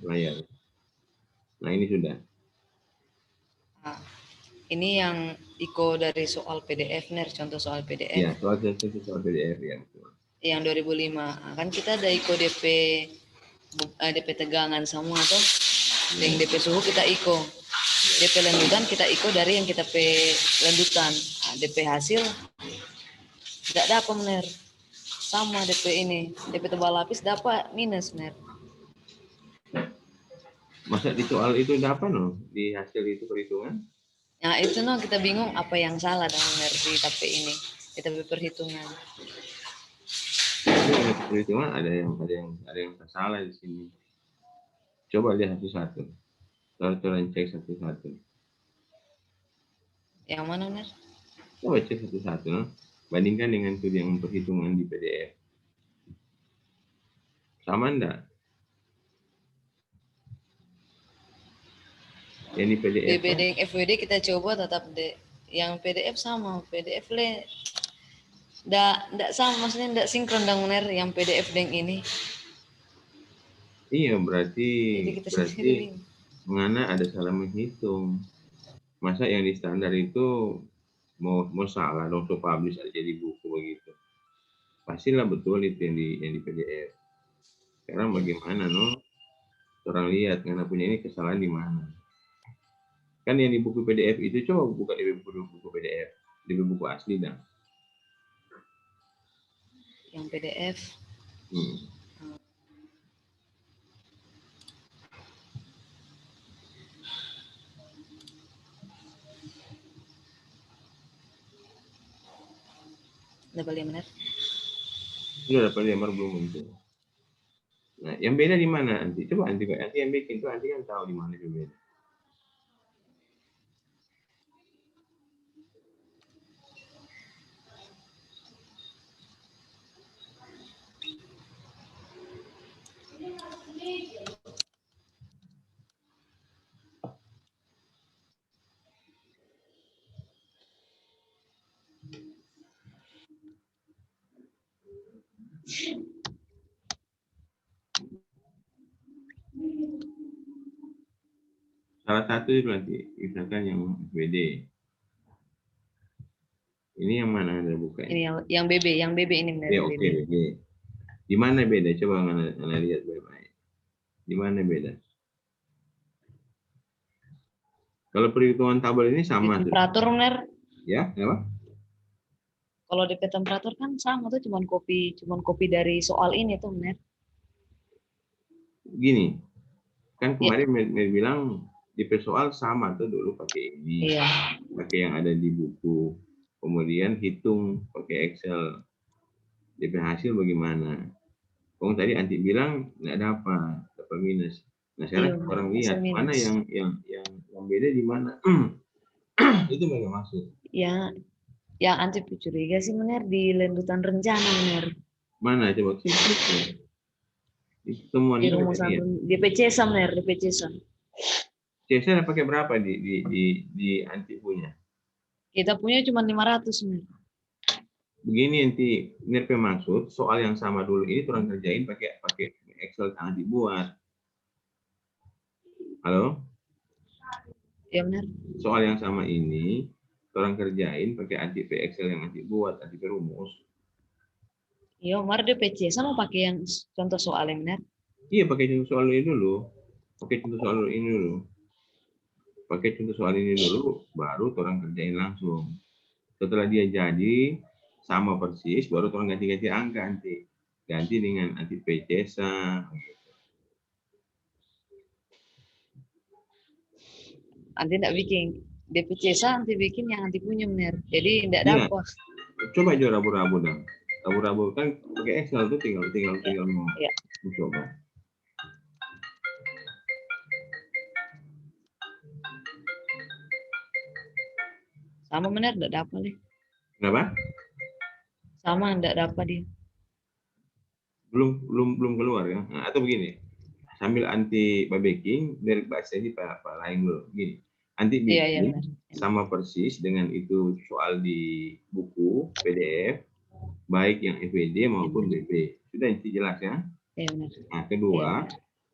layar. Nah, ini sudah. Nah, ini yang Iko dari soal PDF, Ner, contoh soal PDF. Ya, soal PDF ya. Yang 2005. Nah, kan kita ada Iko DP tegangan semua tuh. Yang DP suhu kita Iko. DP lanjutan kita Iko dari yang kita lanjutan. Nah, DP hasil tidak dapat, Ner. Sama DP ini. DP tebal lapis dapat minus, Ner. Masa di soal itu dapat no? Di hasil itu perhitungan? Nah, itu no kita bingung apa yang salah dengan Ner di TP ini. Kita perhitungan. Perhitungan ada yang salah di sini. Coba lihat satu-satu. Coba cek satu-satu. Yang mana, Ner? Coba cek satu-satu. No? Bandingkan dengan yang perhitungan di PDF. Sama enggak? Yang di PDF. BBD FWD kita coba tetap yang PDF sama. PDF le ndak sama, maksudnya ndak sinkron dengan Ner yang PDF dengan ini. Iya, berarti mengana ada salah menghitung. Masa yang di standar itu mau salah dong, so publish aja di buku begitu. Pastilah betul itu yang di PDF. Sekarang bagaimana no? Orang lihat karena punya ini kesalahan di mana. Kan yang di buku PDF itu coba buka di buku PDF, di buku asli dah. Yang PDF. Dapat 5 menit. Sudah dapat 5 belum itu. Nah, yang beda di mana nanti? Coba nanti yang bikin itu nanti kan tahu di mana itu beda. Salah satu itu nanti, misalkan yang FWD. Ini yang mana Anda buka? Ini yang BB ini benar. Ya, oke, BB. Di mana beda? Coba Anda lihat baik-baik. Di mana beda? Kalau perhitungan tabel ini sama. Temperatur, Ner. Ya, apa? Kalau DP temperatur kan sama tuh, cuman kopi dari soal ini tuh, Ner. Gini, kan kemarin bilang di soal sama tuh dulu pakai ini, pakai yang ada di buku, kemudian hitung pakai Excel, DP hasil bagaimana? Kong tadi Anti bilang nggak dapat minus. Nah sekarang orang lihat mana yang beda di mana? Itu mereka maksud. Ya, yang Anti curiga sih Mener di lanjutan rencana, Mener. Mana coba sih? Temuan di rumusan DPC Mener, DPC CSR pakai berapa di Anti punya? Kita punya cuma 500, Mener. Begini nanti Nerpe maksud soal yang sama dulu ini orang kerjain pakai Excel yang dibuat. Halo? Ya benar. Soal yang sama ini orang kerjain pakai Anti Excel yang Anti buat, Anti rumus. Iya, Mar DPC sama pakai yang contoh soal yang benar. Iya, pakai contoh soal ini dulu. Pakai contoh soal ini dulu. Pakai contoh soal ini dulu, baru orang kerjain langsung. Setelah dia jadi sama persis, baru orang ganti-ganti angka nanti. Ganti dengan Anti PCSA. Nanti tidak bikin DPCSA, nanti bikin yang nanti punya benar. Jadi tidak dapat. Coba aja rabu-rabu dong. Rabu-rabu kan pakai Excel tuh tinggal mau coba. Sama benar tidak dapat nih. Kenapa? Sama tidak dapat dia. Belum keluar ya. Nah, atau begini, sambil Anti baking dari bahasa ini Pak lain dulu. Gini, Anti bikin sama persis dengan itu soal di buku PDF, baik yang FWD maupun BB. Sudah Anti jelas ya? Iya benar. Nah, kedua,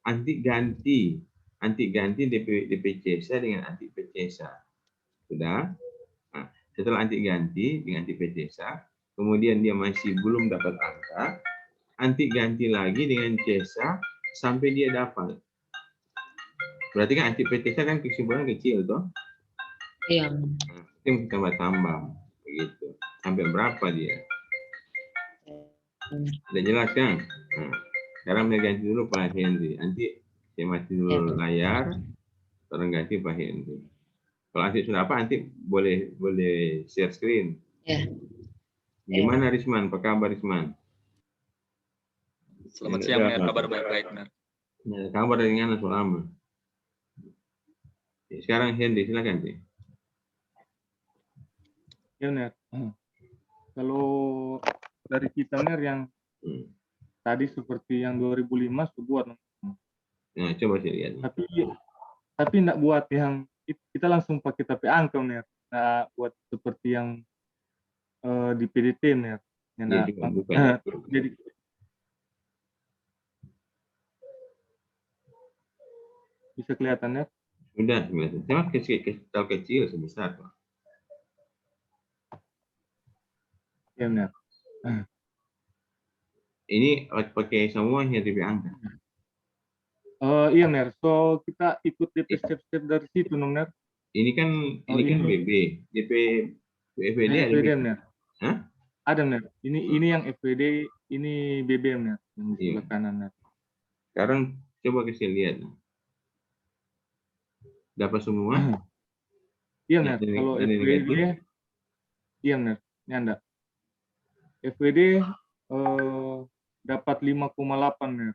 anti ganti DP CESA dengan anti PCESA. Sudah. Nah, setelah anti ganti dengan anti PCESA, kemudian dia masih belum dapat angka, anti ganti lagi dengan CESA sampai dia dapat. Berarti kan anti PCESA kan kesimpulan kecil toh? Iya. Nah, itu tambah begitu. Sampai berapa dia? Udah jelas kan? Nah, sekarang saya ganti dulu Pak Henry. Nanti saya mati dulu layar, sekarang ganti Pak Henry. Kalau nanti sudah apa, nanti boleh share screen. Ya. Gimana Risman? Apa kabar Risman? Selamat siang, Ner. Kabar baik-baik, Ner. Ya, kabar dengan selama. Sekarang Henry, silakan sih. Ya, Ner. Kalau dari kita, Ner, yang tadi seperti yang 2005 sudah buat. Nah, coba saya lihat. Tapi enggak buat yang kita langsung pakai tapi angka, Ner. Nah, buat seperti yang di PDT, Ner. Ya, jadi bisa kelihatan, Ner? Sudah, cuma kecil sebesar, Pak. Ya, Ner. Ini pakai semua yang DP angka. Iya, Ner. So kita ikut DP step-step dari situ, Ner. Ini kan BB, DP FWD ada FWD, Ner. Hah? Ada, Ner. Ini yang FWD, ini BBM, Ner. Yang di sebelah kanan, Ner. Sekarang coba kasih lihat. Dapat semua? Iya, Ner. Kalau FWD, iya, Ner. Ini Anda. FWD dapat 5,8, Ner.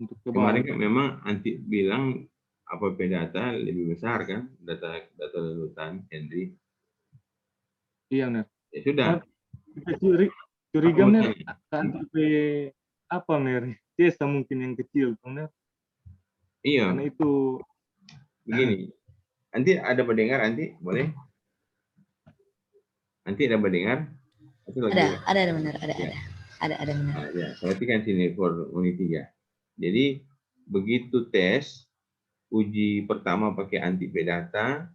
Untuk kemarin kan memang Anti bilang APP data lebih besar kan, data lalutan Henry. Iya, Ner. Ya sudah. Curiga, Ner, APP apa, Ner? CESA mungkin yang kecil, Ner. Iya. Karena itu begini. Nanti ada pendengar, nanti boleh? Nanti ada pendengar? Ada benar, ada benar. Nah, ya, perhatikan sini for unit 3. Jadi begitu tes uji pertama pakai anti P-data,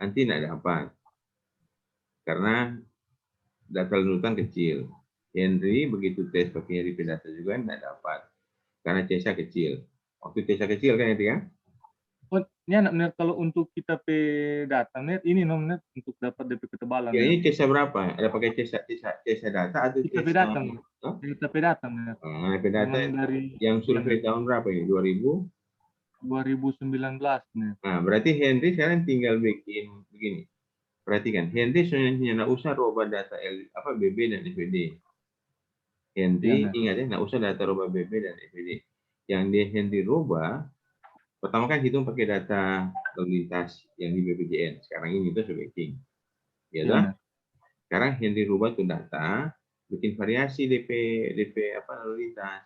nanti tidak dapat karena data lalutan kecil. Henry begitu tes pakai P-data juga tidak dapat karena CESA kecil. Waktu CESA kecil kan itu kan? Oh, ini anak, Ner, kalau untuk kita P-data, Ner, ini Ner, untuk dapat DP ketebalan. Ya, ini CESA berapa? Ada pakai CESA data atau kita CESA? P-data, kita P-data, Ner. Nah, P-data yang survei tahun berapa ini? 2019, Ner. Nah, berarti Henry sekarang tinggal bikin begini. Perhatikan, Henry sebenarnya nggak usah rubah data BB dan FWD. Henry ingat ya, nggak usah data rubah BB dan FWD. Yang dia Henry rubah, pertama kan hitung pakai data lalu lintas yang di BPJN. Sekarang ini itu sebagai ya kan? Sekarang Henry rubah itu data, bikin variasi DP lalu lintas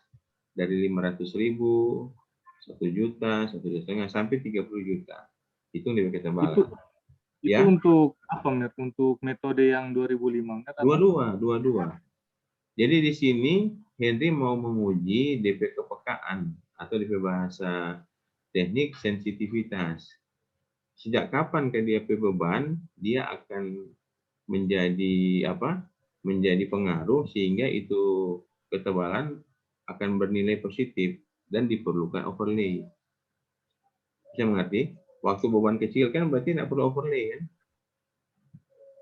dari 500.000, 1 juta, 1,5 juta sampai 30 juta. Hitung DP ketebalan. Itu untuk apa, Ner? Untuk metode yang 2005? Dua-dua. Jadi di sini Henry mau menguji DP kepekaan atau DP bahasa teknik sensitivitas. Sejak kapan ke DP beban dia akan menjadi menjadi pengaruh sehingga itu ketebalan akan bernilai positif dan diperlukan overlay. Bisa mengerti? Waktu beban kecil kan berarti tidak perlu overlay kan?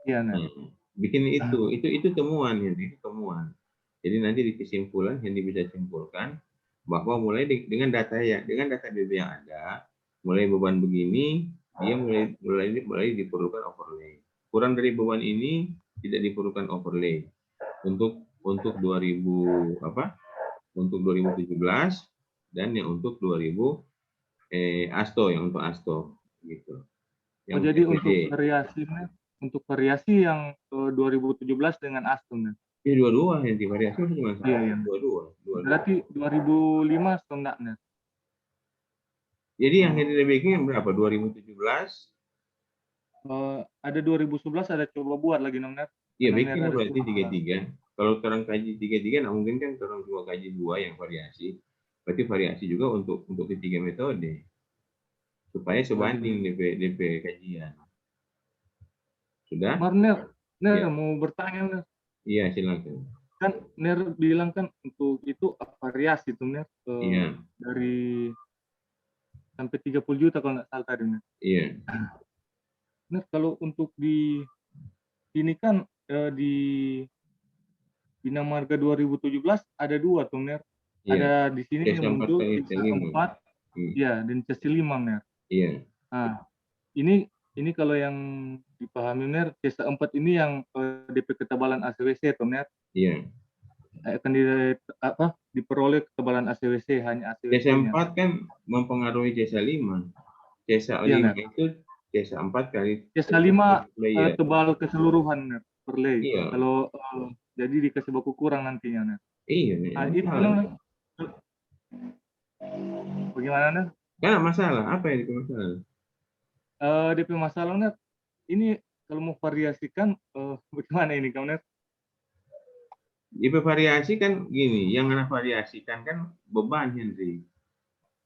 Iya, Ner. Bikin itu temuan ya, temuan. Jadi nanti di kesimpulan yang bisa simpulkan bahwa mulai dengan data BB yang ada, mulai beban begini dia mulai diperlukan overlay. Kurang dari beban ini tidak diperlukan overlay. Untuk 2017 dan yang untuk 2000 untuk ASTO gitu. Yang jadi untuk variasi yang 2017 dengan ASTO, Ner. Ya dua-dua yang divariasi cuma satu. Iya. Dua-dua. Berarti 2005 enggak, Ner. Jadi yang Henry bikin berapa? 2017? Ada 2011 ada coba buat lagi, Ner. Iya, bikin berarti 33. Kalau orang kaji 33 nah mungkin kan orang cuma kaji 2 yang variasi. berarti variasi juga untuk ketiga metode supaya sebanding DP kajian. Sudah? Ner, Ya. mau bertanya Ner. Iya, silakan. Kan Ner bilang kan untuk itu variasi tuh Ner, Iya. dari sampai 30 juta kalau nggak salah tadi Ner. Iya. Ner, kalau untuk di ini kan di Bina Marga 2017 ada 2 tuh Ner. Iya. Ada di sini C4 yang muncul kali C5. C4, ya, dan C5 Ner. Iya. Nah, ini kalau yang dipahami Ner, C4 ini yang DP ketebalan ACWC tuh Ner. Iya. Akan diperoleh ketebalan ACWC hanya C4 ACWC-nya. kan mempengaruhi C5. C5 Iya, itu C4 kali C5 layer. tebal keseluruhan Ner, per lay. Iya. Kalau jadi dikasih baku kurang nantinya Ner. Iya. Nah, itu Ner. Bagaimana Ner? Kan masalah. Apa yang itu masalah? DP masalah Ner, ini kalau mau variasikan bagaimana ini kamu Ner? DP variasi kan gini, yang Anda variasikan kan beban Henry.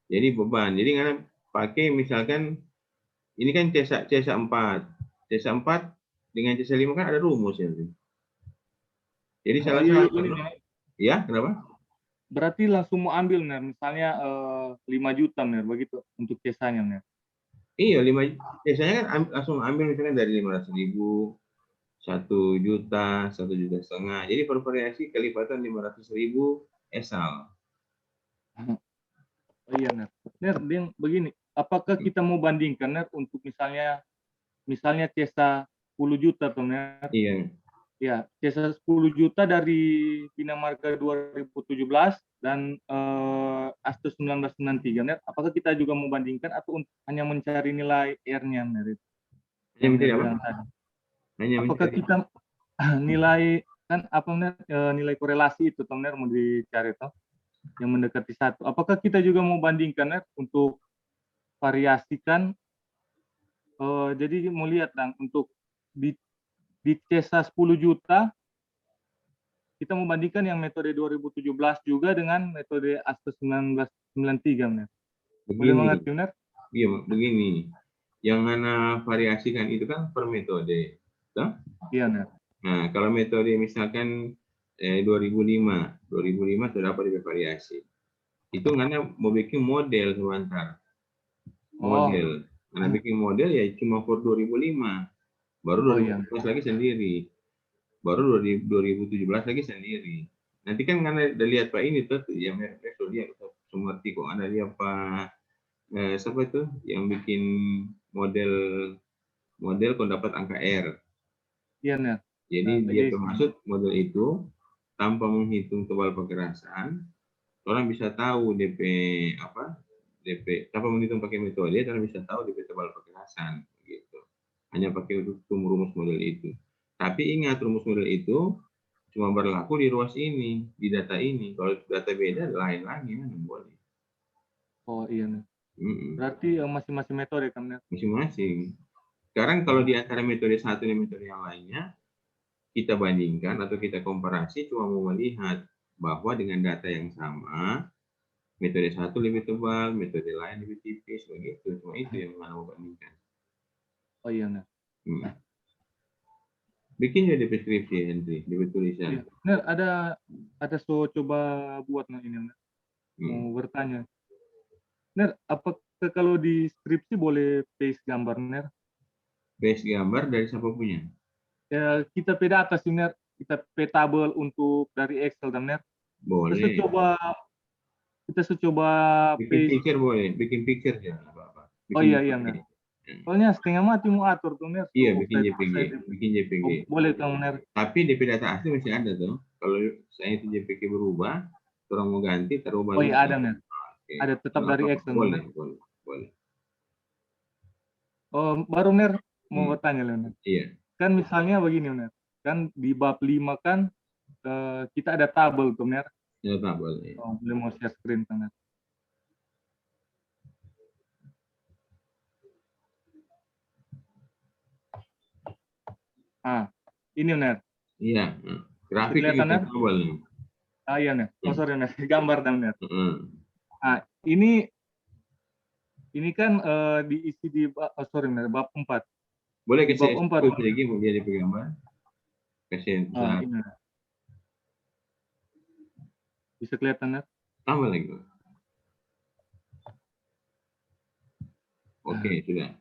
Jadi beban. Jadi Anda pakai misalkan ini kan C4. C4 dengan C5 kan ada rumus Henry. Jadi salah satu. Ya, kenapa? Berarti langsung mau ambil Ner, misalnya 5 juta Ner, begitu untuk C-nya Ner. Iya, biasanya kan langsung ambil misalnya dari 500.000, 1 juta, 1,5 juta. Jadi bervariasi kelipatan 500.000 esal. Oh iya Ner. Ner, begini, apakah kita mau bandingkan Ner untuk misalnya C-nya 10 juta tuh Ner? Iya. Ya, C-nya 10 juta dari Bina Marga 2017 dan Astus 1993 Ner. Apakah kita juga mau bandingkan atau hanya mencari nilai R-nya Ner? Hanya mencari apa? Apakah kita nilai kan apa Ner, nilai korelasi itu Tom Ner mau dicari toh yang mendekati 1. Apakah kita juga mau bandingkan Ner untuk variasikan? Jadi mau lihat Dang, untuk di C-nya 10 juta kita mau bandingkan yang metode 2017 juga dengan metode Astus 1993 Ner. Boleh mengerti Ner? Iya, begini. Yang Anda variasikan itu kan per metode. Toh? Iya Ner. Nah, kalau metode misalkan 2005 terdapat variasi. Itu Anda mau bikin model sebentar. Model. Anda bikin model ya cuma for 2005. Baru 2017 lagi sendiri. Baru 2017 lagi sendiri. Nanti kan Anda udah lihat Pak ini tuh yang merek dia seperti kok Anda lihat Pak siapa itu yang bikin model kok dapat angka R. Iya Ner. Jadi dia termasuk model itu tanpa menghitung tebal pergerasan, orang bisa tahu DP tanpa menghitung pakai metode, orang bisa tahu DP tebal pergerasan gitu. Hanya pakai rumus model itu. Tapi ingat rumus model itu cuma berlaku di ruas ini, di data ini. Kalau data beda lain lagi mana boleh. Oh iya Ner. Berarti masing-masing metode kan Ner? Masing-masing. Sekarang kalau di antara metode satu dan metode yang lainnya, kita bandingkan atau kita komparasi cuma mau melihat bahwa dengan data yang sama, metode satu lebih tebal, metode lain lebih tipis, begitu. Cuma itu yang mau bandingkan. Oh iya Ner. Bikin ya di deskripsi Henry, di tulisan. Iya. Ner, ada coba buat ini Ner. Mau bertanya. Ner, apakah kalau di skripsi boleh paste gambar Ner? Paste gambar dari siapa punya? Ya, kita data sih Ner, kita tabel untuk dari Excel dan Ner. Boleh. Kita coba bikin picture boleh, bikin picture ya apa-apa. Oh iya Ner. Soalnya setengah mati mau atur tuh Ner. Iya, bikin JPG. Oh, boleh kamu Ner. Tapi DP data asli masih ada tuh. Kalau saya itu JPG berubah, orang mau ganti taruh Oh iya ada Ner. Ada tetap dari Excel. Boleh. Oh, baru Ner mau bertanya Ner. Iya. Kan misalnya begini Ner. Kan di bab 5 kan kita ada tabel tuh Ner. Ya tabel. Ya. Oh, boleh mau share screen Ner. Ini Ner. Iya. Grafik kelihatan Ner. Tabel. Iya Ner. Oh sorry Ner. Gambar dan Ner. Nah, ini kan diisi di bab 4. Boleh Di bab kasih 4. lagi mau dia di gambar. Kasih Ini. Bisa kelihatan ya? Tambah lagi. Oke, sudah.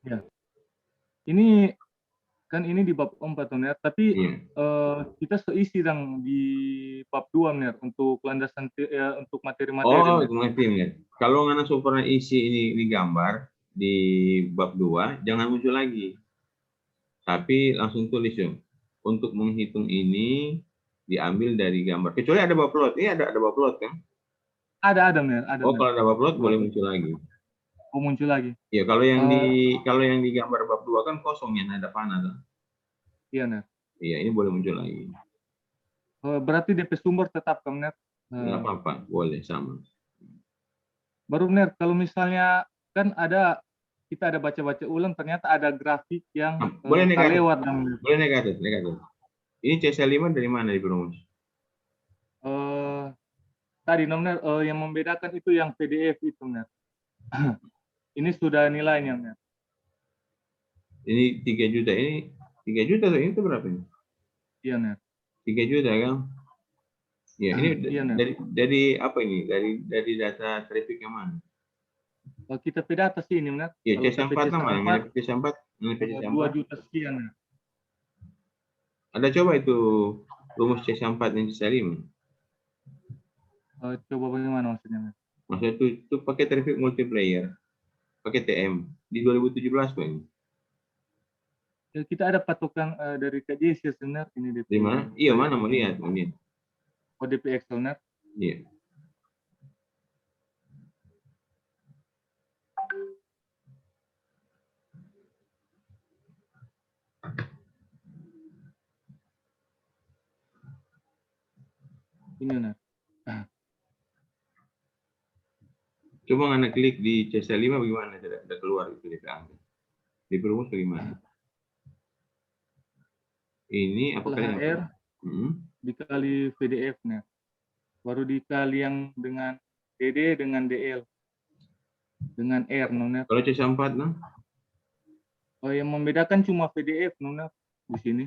Ya. Ini kan ini di bab 4 ya, tapi kita seisi dong di bab 2 nih untuk landasan untuk materi-materi. Oh, ngerti ya. Kalau ngana pernah isi ini gambar di bab 2, jangan muncul lagi. Tapi langsung tulis ya. Untuk menghitung ini diambil dari gambar. Kecuali ada bab plot. Ini ada bab plot kan? Ada nih. Oh, kalau ada bab plot boleh muncul lagi. Oh, muncul lagi. Ya, kalau yang di gambar bab 2 kan kosong ya, ada panah kan? Iya, nih. Iya, ini boleh muncul lagi. Berarti DP sumber tetap kan, Ner? Nggak apa-apa, boleh sama. Baru Ner, kalau misalnya kan kita ada baca-baca ulang, ternyata ada grafik yang boleh negatif. lewat. Boleh negatif. Ini CSL5 dari mana diperumus? Tadi Ner, yang membedakan itu yang PDF itu Ner. Ini sudah nilainya Ner. Ini 3 juta, ini 3 juta tuh, ini tuh berapa ini? Iya Ner. 3 juta kan? Ya, ini iya, dari apa ini? Dari data traffic yang mana? Kita data sih ini Ner. Ya, C4 namanya, C4, 2 juta sekian Ner. Ada coba itu rumus C4 dan C5. Coba bagaimana maksudnya Ner? Maksudnya itu pakai traffic multiplayer, pakai TM di 2017 Pak ini. Kita ada patokan dari KJC sebenarnya ini DP. Di mana? Iya, mana mau lihat ini. DP Excel Ner. Iya. Ini Ner. Coba Anda klik di C5 bagaimana? Ada keluar itu DP angka. Di perumus bagaimana? Ini apa LHR dikali PDF nya. Baru dikali yang dengan DD dengan DL. Dengan R Nona. Kalau C4 nah? Oh, yang membedakan cuma PDF Nona di sini.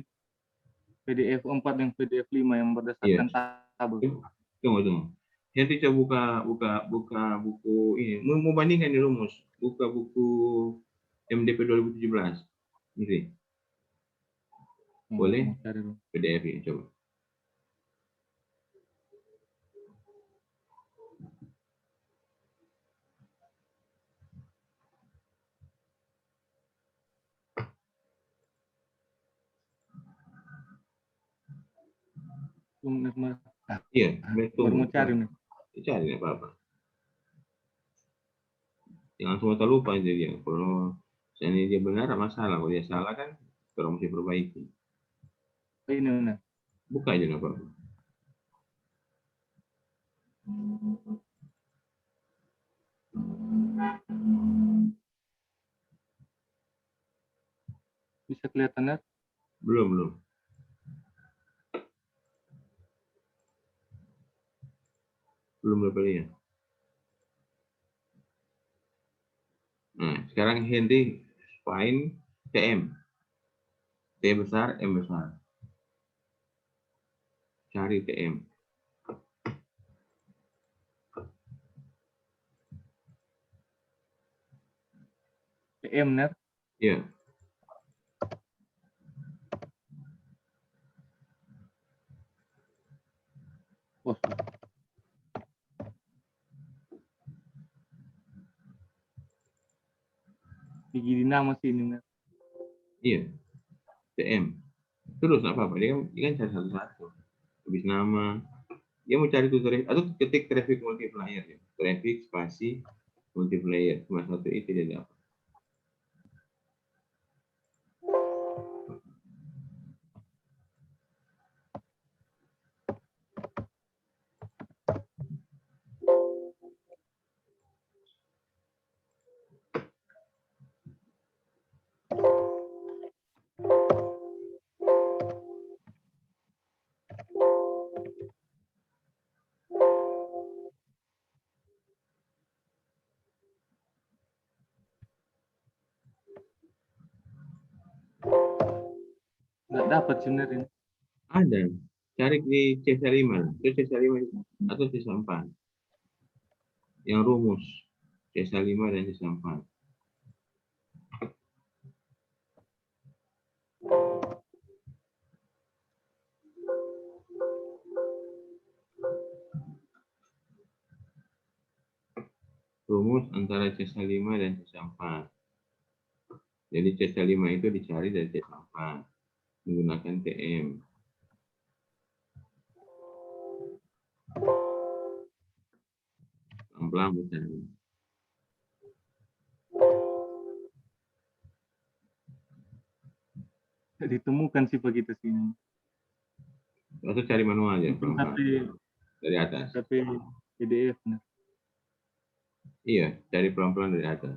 PDF 4 dan PDF 5 yang berdasarkan tabel. Tunggu. Nanti coba buka buku ini. Mau bandingkan di rumus. Buka buku MDP 2017. Ini. Boleh? PDF ini coba. Iya, baru mau cari nih. Cari apa-apa. Jangan semua lupa jadi kalau misalnya dia benar masalah, kalau dia salah kan kita mesti perbaiki. Ini benar. Buka aja apa-apa. Bisa kelihatan ya? Belum. Belum berapa. Nah, sekarang Henry find TM. T besar, M besar. Cari TM. TM, Ner? Iya. Oh. Di nama sini, Ner. Iya. TM. Terus apa-apa. Dia kan cari satu-satu. Habis nama. Dia mau cari tutorial atau ketik traffic multiplier ya. Traffic spasi multiplier. Cuma satu itu dia dapat. Nggak dapat sebenarnya. Ada. Cari di C5. Itu C5 atau C4. Yang rumus. C5 dan C4. Rumus antara C5 dan C4. Jadi C5 itu dicari dari C4 menggunakan TM. Pelan-pelan mencari. Ditemukan sih begitu sih. Atau cari manual aja pelan-pelan. Tapi Dari atas. tapi PDF. Nah. Iya, cari pelan-pelan dari atas.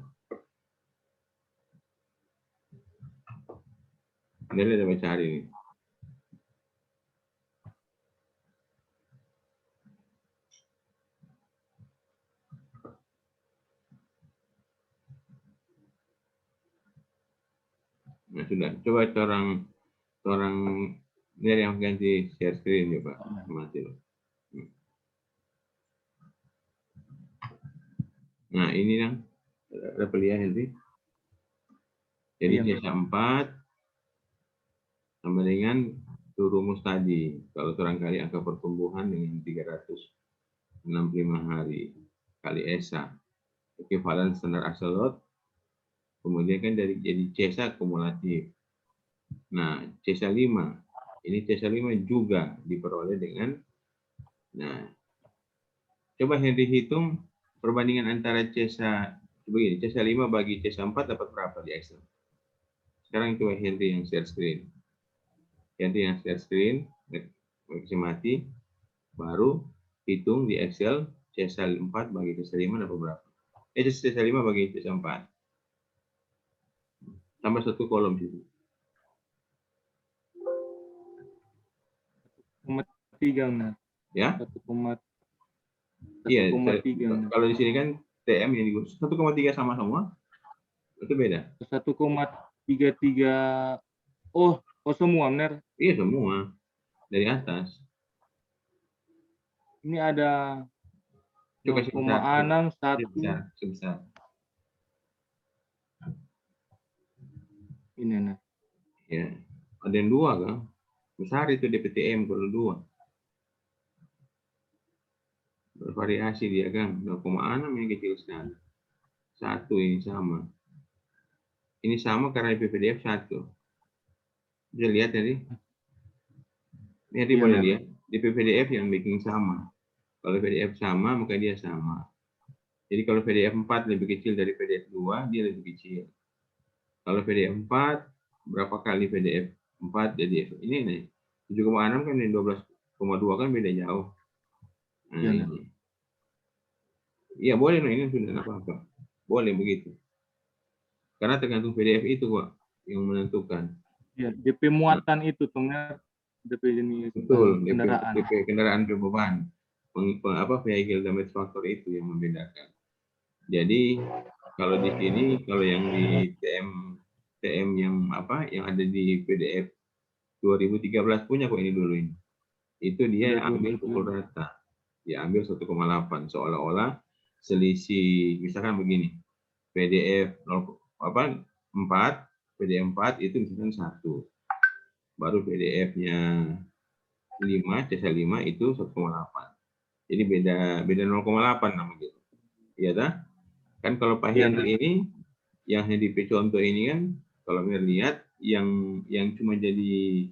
Ini ada cari nih. Nah, sudah. Coba orang ini yang ganti share screen ya, Pak. Mati loh. Nah, ini yang repelian nanti. Jadi C4 sama dengan rumus tadi. Kalau barangkali angka pertumbuhan dengan 365 hari kali ESA. Ekuivalen standar absolut. Kemudian kan jadi C kumulatif. Nah, C5. Ini C5 juga diperoleh dengan, nah, coba Henry hitung perbandingan antara begini, C5 bagi C4 dapat berapa di Excel? Sekarang coba Henry yang share screen. Henry yang share screen, mati, baru hitung di Excel C4 bagi C5 dapat berapa? C5 bagi C4. Tambah satu kolom situ. 1,3 nah. Ya? 1,3. Iya, kalau di sini kan TM yang digunakan 1,3 sama semua. Itu beda. 1,33. Oh semua benar. Iya, semua. Dari atas. Ini ada 0,6 sebesar. Ini nah. Ya, ada yang 2 kan? Besar itu DPTM kalau 2. Bervariasi dia kan, 0,6 yang kecil sekali. 1 ini sama. Ini sama karena di PDF 1. Bisa lihat tadi? Ini tadi boleh lihat. Di PDF yang bikin sama. Kalau PDF sama, maka dia sama. Jadi kalau PDF 4 lebih kecil dari PDF 2, dia lebih kecil. Kalau PDF 4, berapa kali PDF 4 jadi ini nih. 7,6 kan dan 12,2 kan beda jauh. Nah, ini. Iya boleh, no, ini sudah apa-apa. Boleh begitu. Karena tergantung PDF itu, Pak, yang menentukan. Ya, DP muatan itu teman, DP jenis kendaraan. DP kendaraan berbeban. Vehicle damage factor itu yang membedakan. Jadi kalau di sini, kalau yang di TM yang ada di PDF 2013 punya kok ini dulu ini. Itu dia ambil pukul rata. Dia ambil 1,8 seolah-olah selisih, misalkan begini. PDF 4, PDF 4 itu misalkan 1. Baru PDF-nya 5, C5 itu 1,8. Jadi beda 0,8 nama gitu. Iya dah? Kan kalau Pak Henry ini, yang di contoh ini kan, kalau lihat yang cuma jadi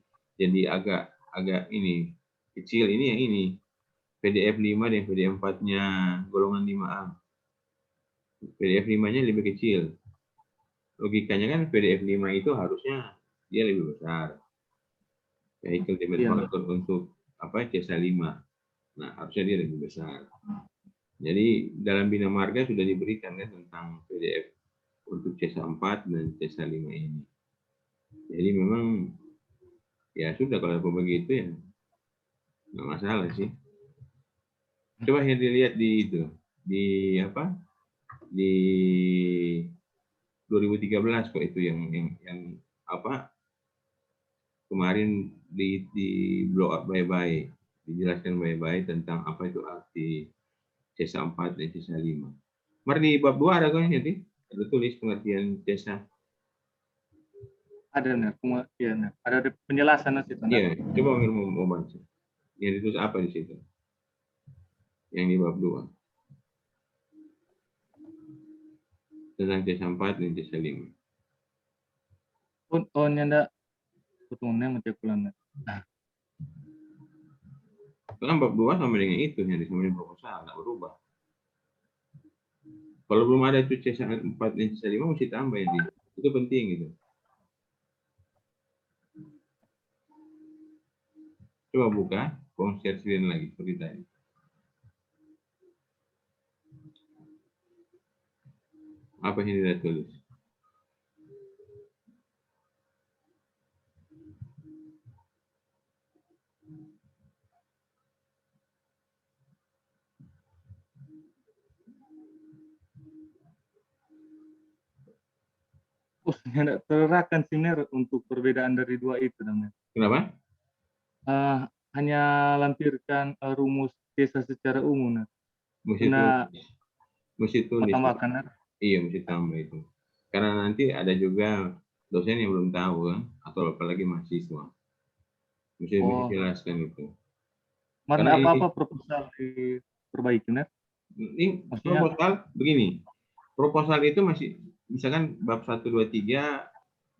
agak ini kecil ini yang ini PDF 5 dan PDF 4-nya golongan 5A. PDF 5-nya lebih kecil. Logikanya kan PDF 5 itu harusnya dia lebih besar. Vehicle damage factor untuk C5. Nah, harusnya dia lebih besar. Jadi dalam Bina Marga sudah diberikan kan tentang PDF untuk C4 dan C5 ini. Jadi memang ya sudah kalau begitu ya nggak masalah sih. Coba yang dilihat di itu di 2013 kok itu yang kemarin di blow up baik-baik, dijelaskan baik-baik tentang apa itu arti C4 dan C5. Kemarin di bab 2 ada kan nanti? Ada tulis pengertian C. Ada nih, ya, ada penjelasan di situ. Iya, coba mau baca. Yang ditulis apa di situ? Yang di bab 2. Tentang C4 dan C5. Oh, nyanda betulnya macam pulang. Kan bab 2 sama dengan itu, yang disebutnya proposal, nggak berubah. Kalau belum ada itu C4 dan C5 mesti tambah ini. Itu penting gitu. Coba buka, share screen lagi seperti tadi. Apa yang tidak tulis? Tidak terarahkan sebenarnya untuk perbedaan dari dua itu, namanya. Kenapa? Hanya lampirkan rumus desa secara umum. Mesti tulis. Tambahkan. Iya, mesti tambah itu. Karena nanti ada juga dosen yang belum tahu kan, atau apalagi mahasiswa. Mesti dijelaskan itu. Mana apa-apa proposal diperbaiki, Ner? Ini proposal begini. Proposal itu masih, misalkan bab 1, 2, 3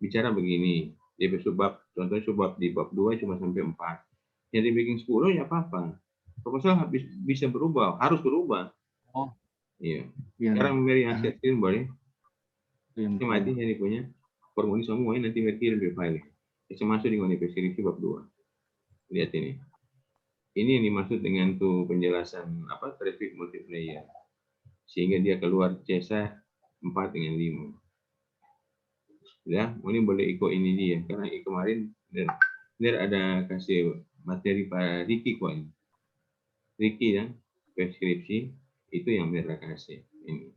bicara begini. Dia subbab, contohnya subbab di bab 2 cuma sampai 4. Yang dibikin 10 ya apa-apa. Proposal bisa berubah, harus berubah. Oh. Iya. Sekarang Mary aksesin boleh. Ini mati yang punya formulir semuanya nanti Mary kirim di file. Bisa masuk di skripsi bab 2. Lihat ini. Ini yang dimaksud dengan tuh penjelasan apa traffic multiplayer. Sehingga dia keluar C4 dengan 5. Ya, ini boleh ikut ini dia karena kemarin dia ada kasih materi Pak Riki kok ini. Riki ya, skripsi itu yang mereka kasih ini.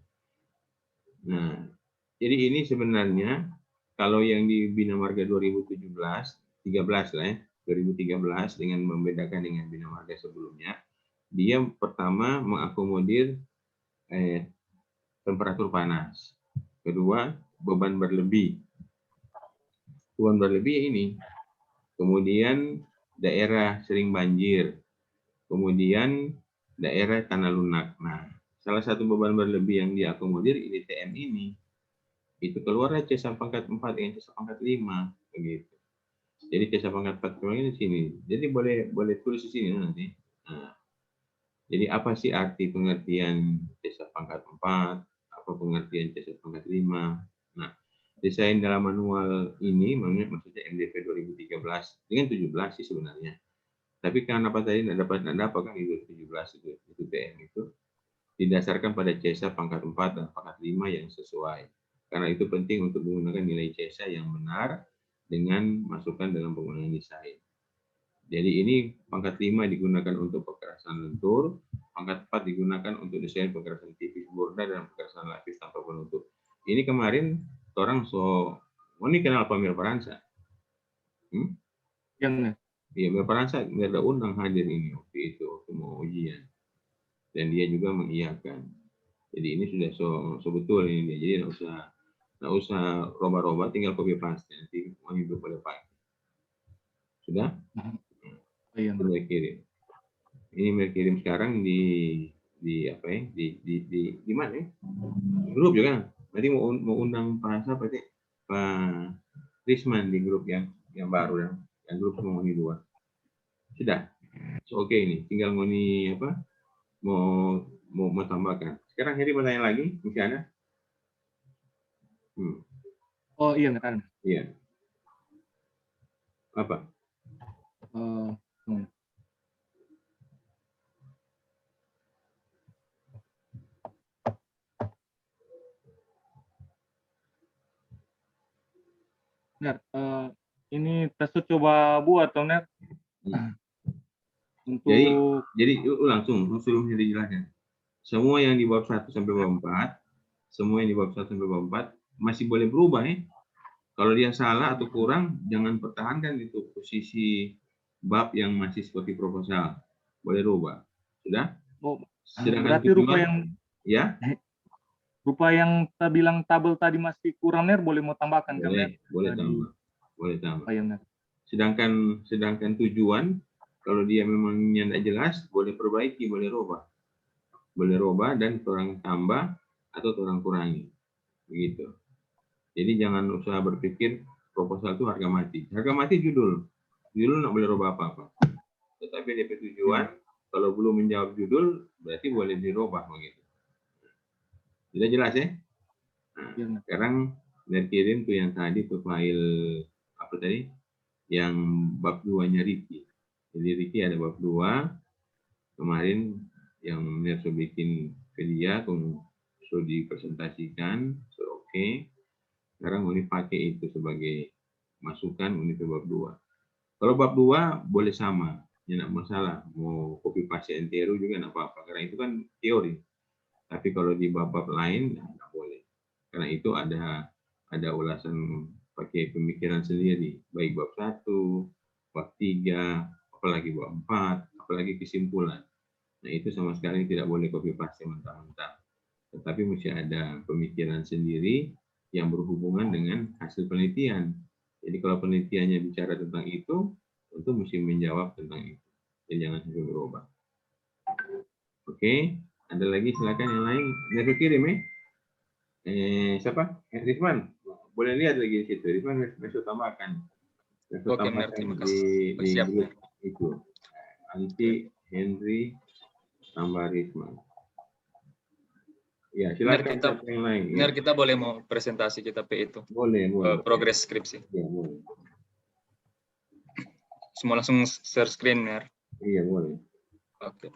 Nah, jadi ini sebenarnya kalau yang di Bina Marga 2017, 13 lah ya, 2013 dengan membedakan dengan Bina Marga sebelumnya, dia pertama mengakomodir temperatur panas. Kedua, beban berlebih. Beban berlebih ini. Kemudian daerah sering banjir. Kemudian daerah tanah lunak. Nah, salah satu beban berlebih yang diakomodir IDTM ini, itu keluarlah C4 dengan C4 5 begitu. Jadi C4 4 di sini. Jadi boleh tulis di sini nanti. Nah, jadi apa sih arti pengertian C4 4? Apa pengertian C4 5? Nah, desain dalam manual ini maksudnya MDP 2013 dengan 17 sih sebenarnya. Tapi karena apa tadi tidak dapat kan itu 17 itu PM itu didasarkan pada CESA pangkat 4 dan pangkat 5 yang sesuai. Karena itu penting untuk menggunakan nilai CESA yang benar dengan masukan dalam penggunaan desain. Jadi ini pangkat 5 digunakan untuk pekerasan lentur, pangkat 4 digunakan untuk desain pekerasan tipis borda dan pekerasan lapis tanpa penutup. Ini kemarin orang ini kenal Pamir Paransa? Yang Iya, Paransa nggak ada undang hadir ini waktu itu mau ujian. Dan dia juga mengiyakan. Jadi ini sudah betul ini dia. Jadi nggak usah roba-roba, tinggal copy paste nanti mau hidup pada pagi. Sudah? Iya. Sudah kirim. Ini mau kirim sekarang di apa ya? Di mana ya? Grup juga. Nanti mau undang Pak berarti Pak Risman di grup yang baru yang grup semua ini 2. Sudah. Oke ini, tinggal mau tambahkan. Sekarang Heri mau tanya lagi, masih ada? Oh iya kan. Iya. Apa? Ner, ini Tasu coba buat toh Ner. Untuk... Jadi langsung sebelum dijelaskan. Semua yang di bab 1 sampai bab 4, semua yang di bab 1 sampai bab 4 masih boleh berubah ya. Kalau dia salah atau kurang, jangan pertahankan itu posisi bab yang masih seperti proposal. Boleh rubah. Sudah? Oh, Sedangkan berarti rupa yang ya, rupa yang kita bilang tabel tadi masih kurang, Ner, boleh mau tambahkan kan, Ner? boleh tambah. Boleh tambah. Oh, ya, Ner. Sedangkan tujuan, kalau dia memangnya tidak jelas, boleh perbaiki, boleh rubah. Boleh rubah dan orang tambah atau orang kurangi. Begitu. Jadi jangan usaha berpikir proposal itu harga mati. Harga mati judul. Judul nggak boleh rubah apa-apa. Tetapi DP tujuan, kalau belum menjawab judul, berarti boleh dirubah begitu. Sudah jelas ya? Nah, sekarang dari kirim tuh yang tadi tuh file apa tadi? Yang bab 2-nya Ricky. Jadi Ricky ada bab 2. Kemarin yang Nerso bikin video, sudah dipresentasikan, so oke. Sekarang Uni pakai itu sebagai masukan Uni ke bab 2. Kalau bab 2 boleh sama, ya tidak masalah. Mau copy paste NTRU juga tidak apa-apa, karena itu kan teori. Tapi kalau di bab-bab lain tidak boleh. Karena itu ada ulasan pakai pemikiran sendiri, baik bab 1, bab 3, apalagi bab 4, apalagi kesimpulan. Nah, itu sama sekali tidak boleh copy paste mentah-mentah. Tetapi mesti ada pemikiran sendiri yang berhubungan dengan hasil penelitian. Jadi kalau penelitiannya bicara tentang itu, tentu mesti menjawab tentang itu. Jadi jangan sampai berubah. Oke, ada lagi silakan yang lain. Nggak kirim ya? Siapa? Rizman. Boleh lihat lagi di situ. Rizman besok tambahkan. Besok tambahkan di grup itu. Anti Henry tambah Rizman. Ya, silakan yang lain. Benar, kita boleh mau presentasi kita itu. Boleh. Progres skripsi. Ya, boleh. Semua langsung share screen, Ner. Iya, boleh. Oke.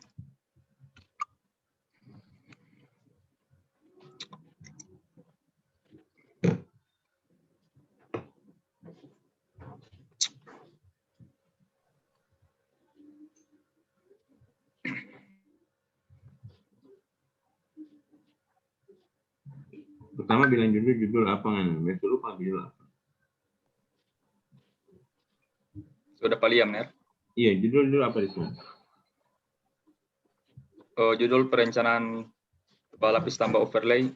Pertama bilang judul apa kan? Besok lupa judul apa. Sudah paliam, Ner? Iya, judul apa di sini? Judul perencanaan lapis tambah overlay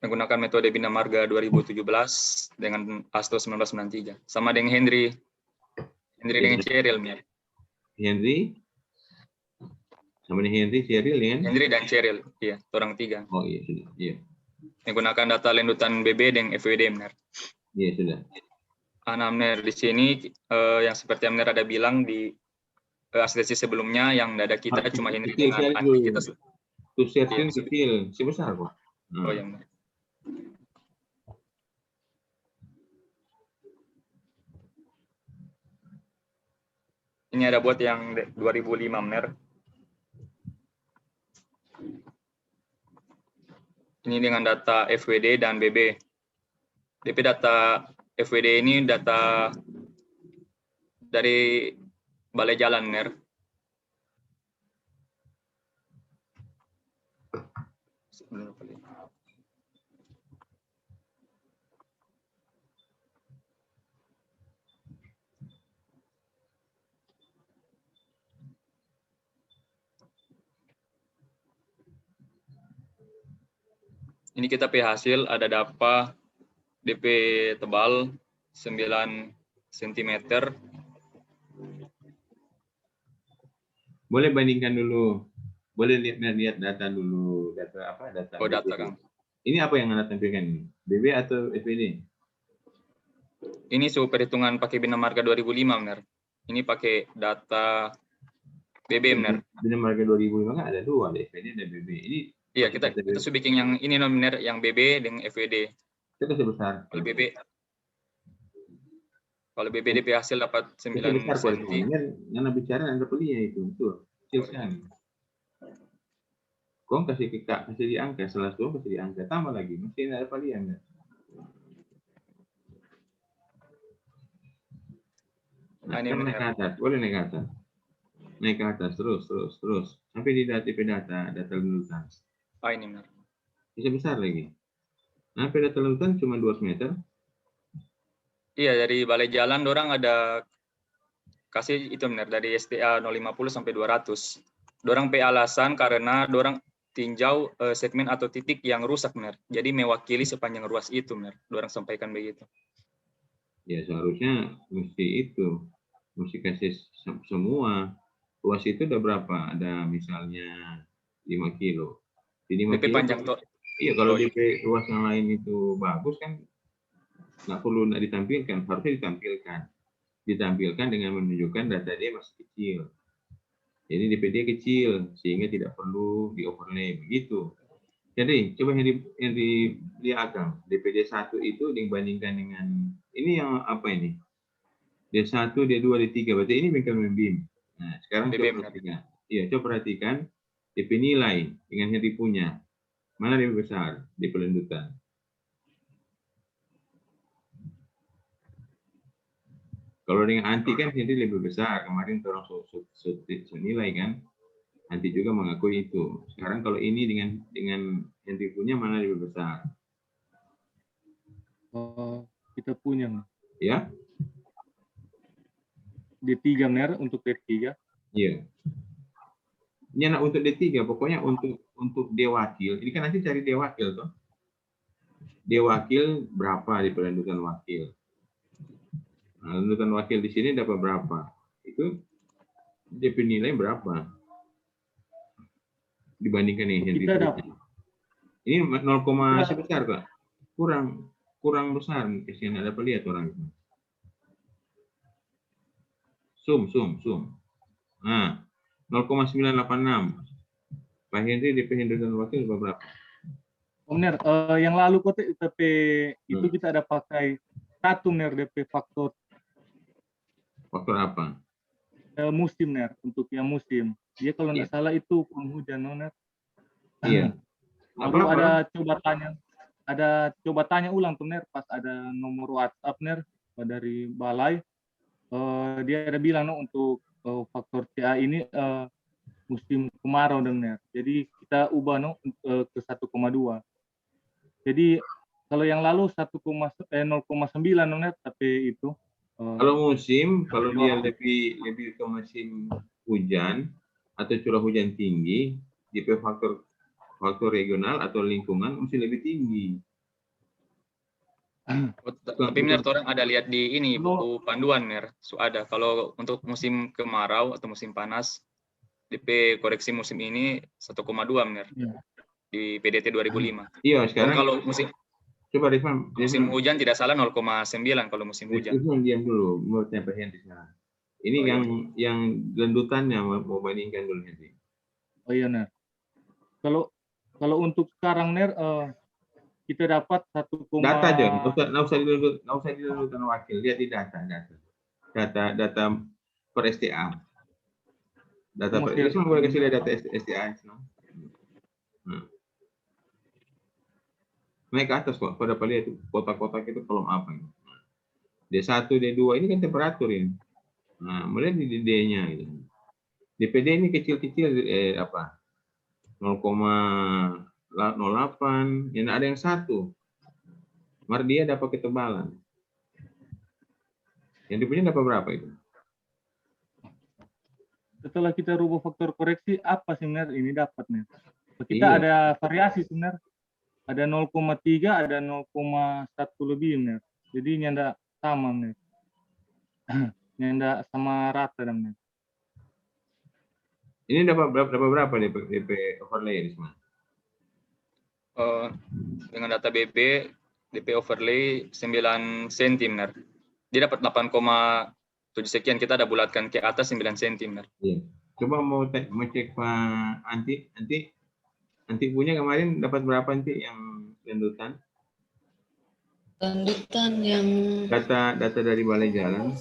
menggunakan metode Bina Marga 2017 dengan ASTO 1993. Sama dengan Henry dengan Cheryl, Ner. Henry? Sama dengan Henry, Cheryl ya? Henry dan Cheryl, iya, orang 3. Oh iya, sudah. Iya. Menggunakan data lanjutan BB dan FWD, Ner. Iya, sudah. Ner, di sini yang seperti yang Ner ada bilang di asli sebelumnya yang ada kita cuma Henry dengan Anti kita. Tuh share-nya kecil, sebesar kok. Oh yang Ner. Ini ada buat yang 2005, Ner. Ini dengan data FWD dan BB. DP data FWD ini data dari Balai Jalan, Ner. Ini kita hasil ada dapa DP tebal 9 cm. Boleh bandingkan dulu. Boleh lihat data dulu. Data apa? Data. Oh, data, Kang. Ini apa yang Anda tampilkan ini? BB atau FWD? Ini perhitungan pakai Bina Marga 2005, Ner. Ini pakai data BB, Ner. Bina Marga 2005 kan ada dua, ada FWD dan BB. Ini iya, kita bikin yang ini nominer yang BB dengan FWD. Itu sebesar. Kalau BB DP hasil dapat 9 cm. Yang bicara Anda belinya itu, betul. Kecil sekali. Kau kasih di angka, setelah itu kasih di angka, tambah lagi, masih ada palian. Nah, naik ke atas, boleh naik ke atas. Naik ke atas, terus. Sampai di data lanjutan. Ini benar. Bisa besar lagi. Sampai data lanjutan cuma 2 meter. Iya, dari Balai Jalan dorang ada kasih itu benar dari STA 050 sampai 200. Dorang pe alasan karena dorang tinjau segmen atau titik yang rusak benar. Jadi mewakili sepanjang ruas itu benar. Dorang sampaikan begitu. Ya seharusnya mesti kasih semua. Ruas itu ada berapa? Ada misalnya 5 kilo. Di 5 DP kilo, panjang tuh. iya kalau DP ruas yang lain itu bagus kan nggak perlu ditampilkan, harusnya ditampilkan dengan menunjukkan data dia masih kecil. Jadi DPD kecil sehingga tidak perlu di overlay begitu. Jadi coba yang dilihatkan DPD 1 itu dibandingkan dengan ini yang apa ini? D1, D2, D3 berarti ini bengkel BIM. Nah, sekarang coba perhatikan. Iya, coba perhatikan DP nilai dengan yang punya. Mana lebih besar di pelendutan? Kalau dengan anti kan jadi lebih besar. Kemarin orang senilai kan. Anti juga mengakui itu. Sekarang kalau ini dengan yang punya mana lebih besar? Kita punya. Ya. D3 benar untuk D3. Iya. Ini anak untuk D3, pokoknya untuk D wakil. Ini kan nanti cari D wakil toh. D wakil berapa di pelendutan wakil? Nah, pelendutan wakil di sini dapat berapa? Itu DP nilai berapa? Dibandingkan yang di ini 0, sebesar Kak. Kurang besar. Kesian ada lihat orang itu. Zoom. Nah, 0,986. Pak Henry DP Henderson wakil berapa? Benar, yang lalu kota DP itu kita ada pakai satu benar DP faktor. Faktor apa? Musim benar, untuk yang musim. Dia kalau nggak salah itu penghujan benar. Iya. Lalu ada coba tanya ulang tuh benar pas ada nomor WhatsApp benar dari balai. Dia ada bilang untuk faktor CA ini musim kemarau benar. Jadi kita ubah ke 1,2. Jadi kalau yang lalu 0,9 benar tapi itu. Kalau musim, kalau dia lebih ke musim hujan atau curah hujan tinggi, DP faktor regional atau lingkungan mesti lebih tinggi. Tapi benar orang ada lihat di ini buku panduan Ner, ada kalau untuk musim kemarau atau musim panas DP koreksi musim ini 1,2 benar di PDT 2005. Iya sekarang kalau musim coba Rizman, musim hujan tidak salah 0,9 kalau musim hujan. Rizman diam dulu, mau tanya Henry sekarang. Ini yang lendutannya mau bandingkan dulu Henry. Oh iya Ner. Kalau untuk sekarang Ner kita dapat 1, data aja, nggak usah dilendutan wakil, lihat di data per STA. Data per STA, boleh kasih lihat data STA. Naik ke atas kok, pada lihat itu kotak-kotak itu kolom apa ini. D1, D2 ini kan temperatur ini. Nah, melihat di D-nya gitu. DPD ini kecil-kecil 0,08, yang ada yang 1. Mari dia dapat ketebalan. Yang dipunya dapat berapa itu? Setelah kita rubah faktor koreksi, apa sebenarnya ini dapatnya? Kita ada variasi sebenarnya. Ada 0,3, ada 0,1 lebih benar. Jadi nyanda sama benar. Nyanda sama rata benar. Ini dapat berapa DP overlay Risma? Dengan data BP DP overlay 9 cm benar. Dia dapat 8,7 sekian, kita ada bulatkan ke atas 9 cm. Iya. Coba mau cek Pak Anti punya kemarin dapat berapa Anti yang lendutan? Lendutan yang data dari Balai Jalan.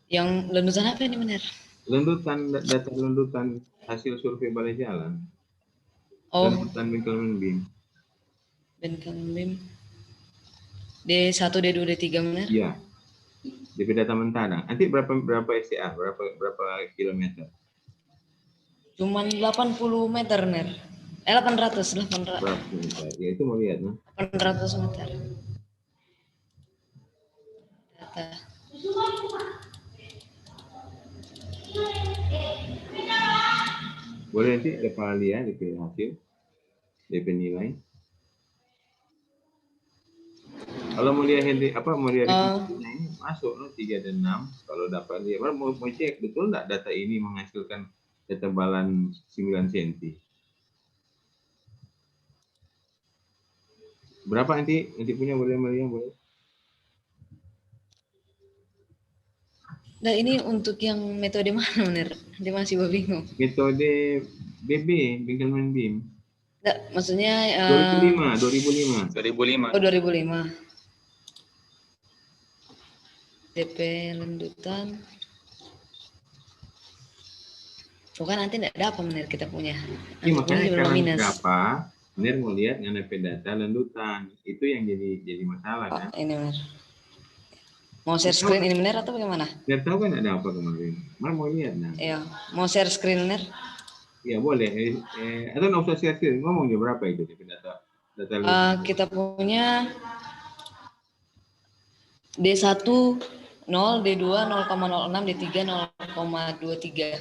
Yang lendutan apa ini benar? Data lendutan hasil survei Balai Jalan. Lendutan bengkel BIM. Bengkel BIM. D1, D2, D3 benar? Iya. DP data mentara. Nanti berapa STA? Berapa kilometer? Cuman 80 meter, Ner. 800 berapa meter? Ya itu mau lihat, nah. 800 meter. Data. Boleh nanti dapat lihat DP hasil, DP nilai. Kalau mau lihat Henry mau lihat ini masuk no 3 dan 6 kalau dapat lihat. Mau cek betul nggak data ini menghasilkan ketebalan 9 cm. Berapa nanti punya boleh melihat boleh. Nah ini untuk yang metode mana bener? Dia masih bingung. Metode BB, Binkelman Beam. Nggak, maksudnya 2005. 2005. Oh 2005. DP lendutan. Bukan nanti tidak dapat bener kita punya. Ini makanya sekarang minus. berapa? Bener mau lihat NP data lendutan. Itu yang jadi masalah kan? Ini bener. Mau share screen ini bener atau bagaimana? Biar tahu kan ada apa kemarin. Mau lihat nah. Iya, mau share screen bener? Iya boleh. Atau nggak usah share screen. Ngomongnya berapa itu data kita punya D1 0, D2 0,06, D3 0,23.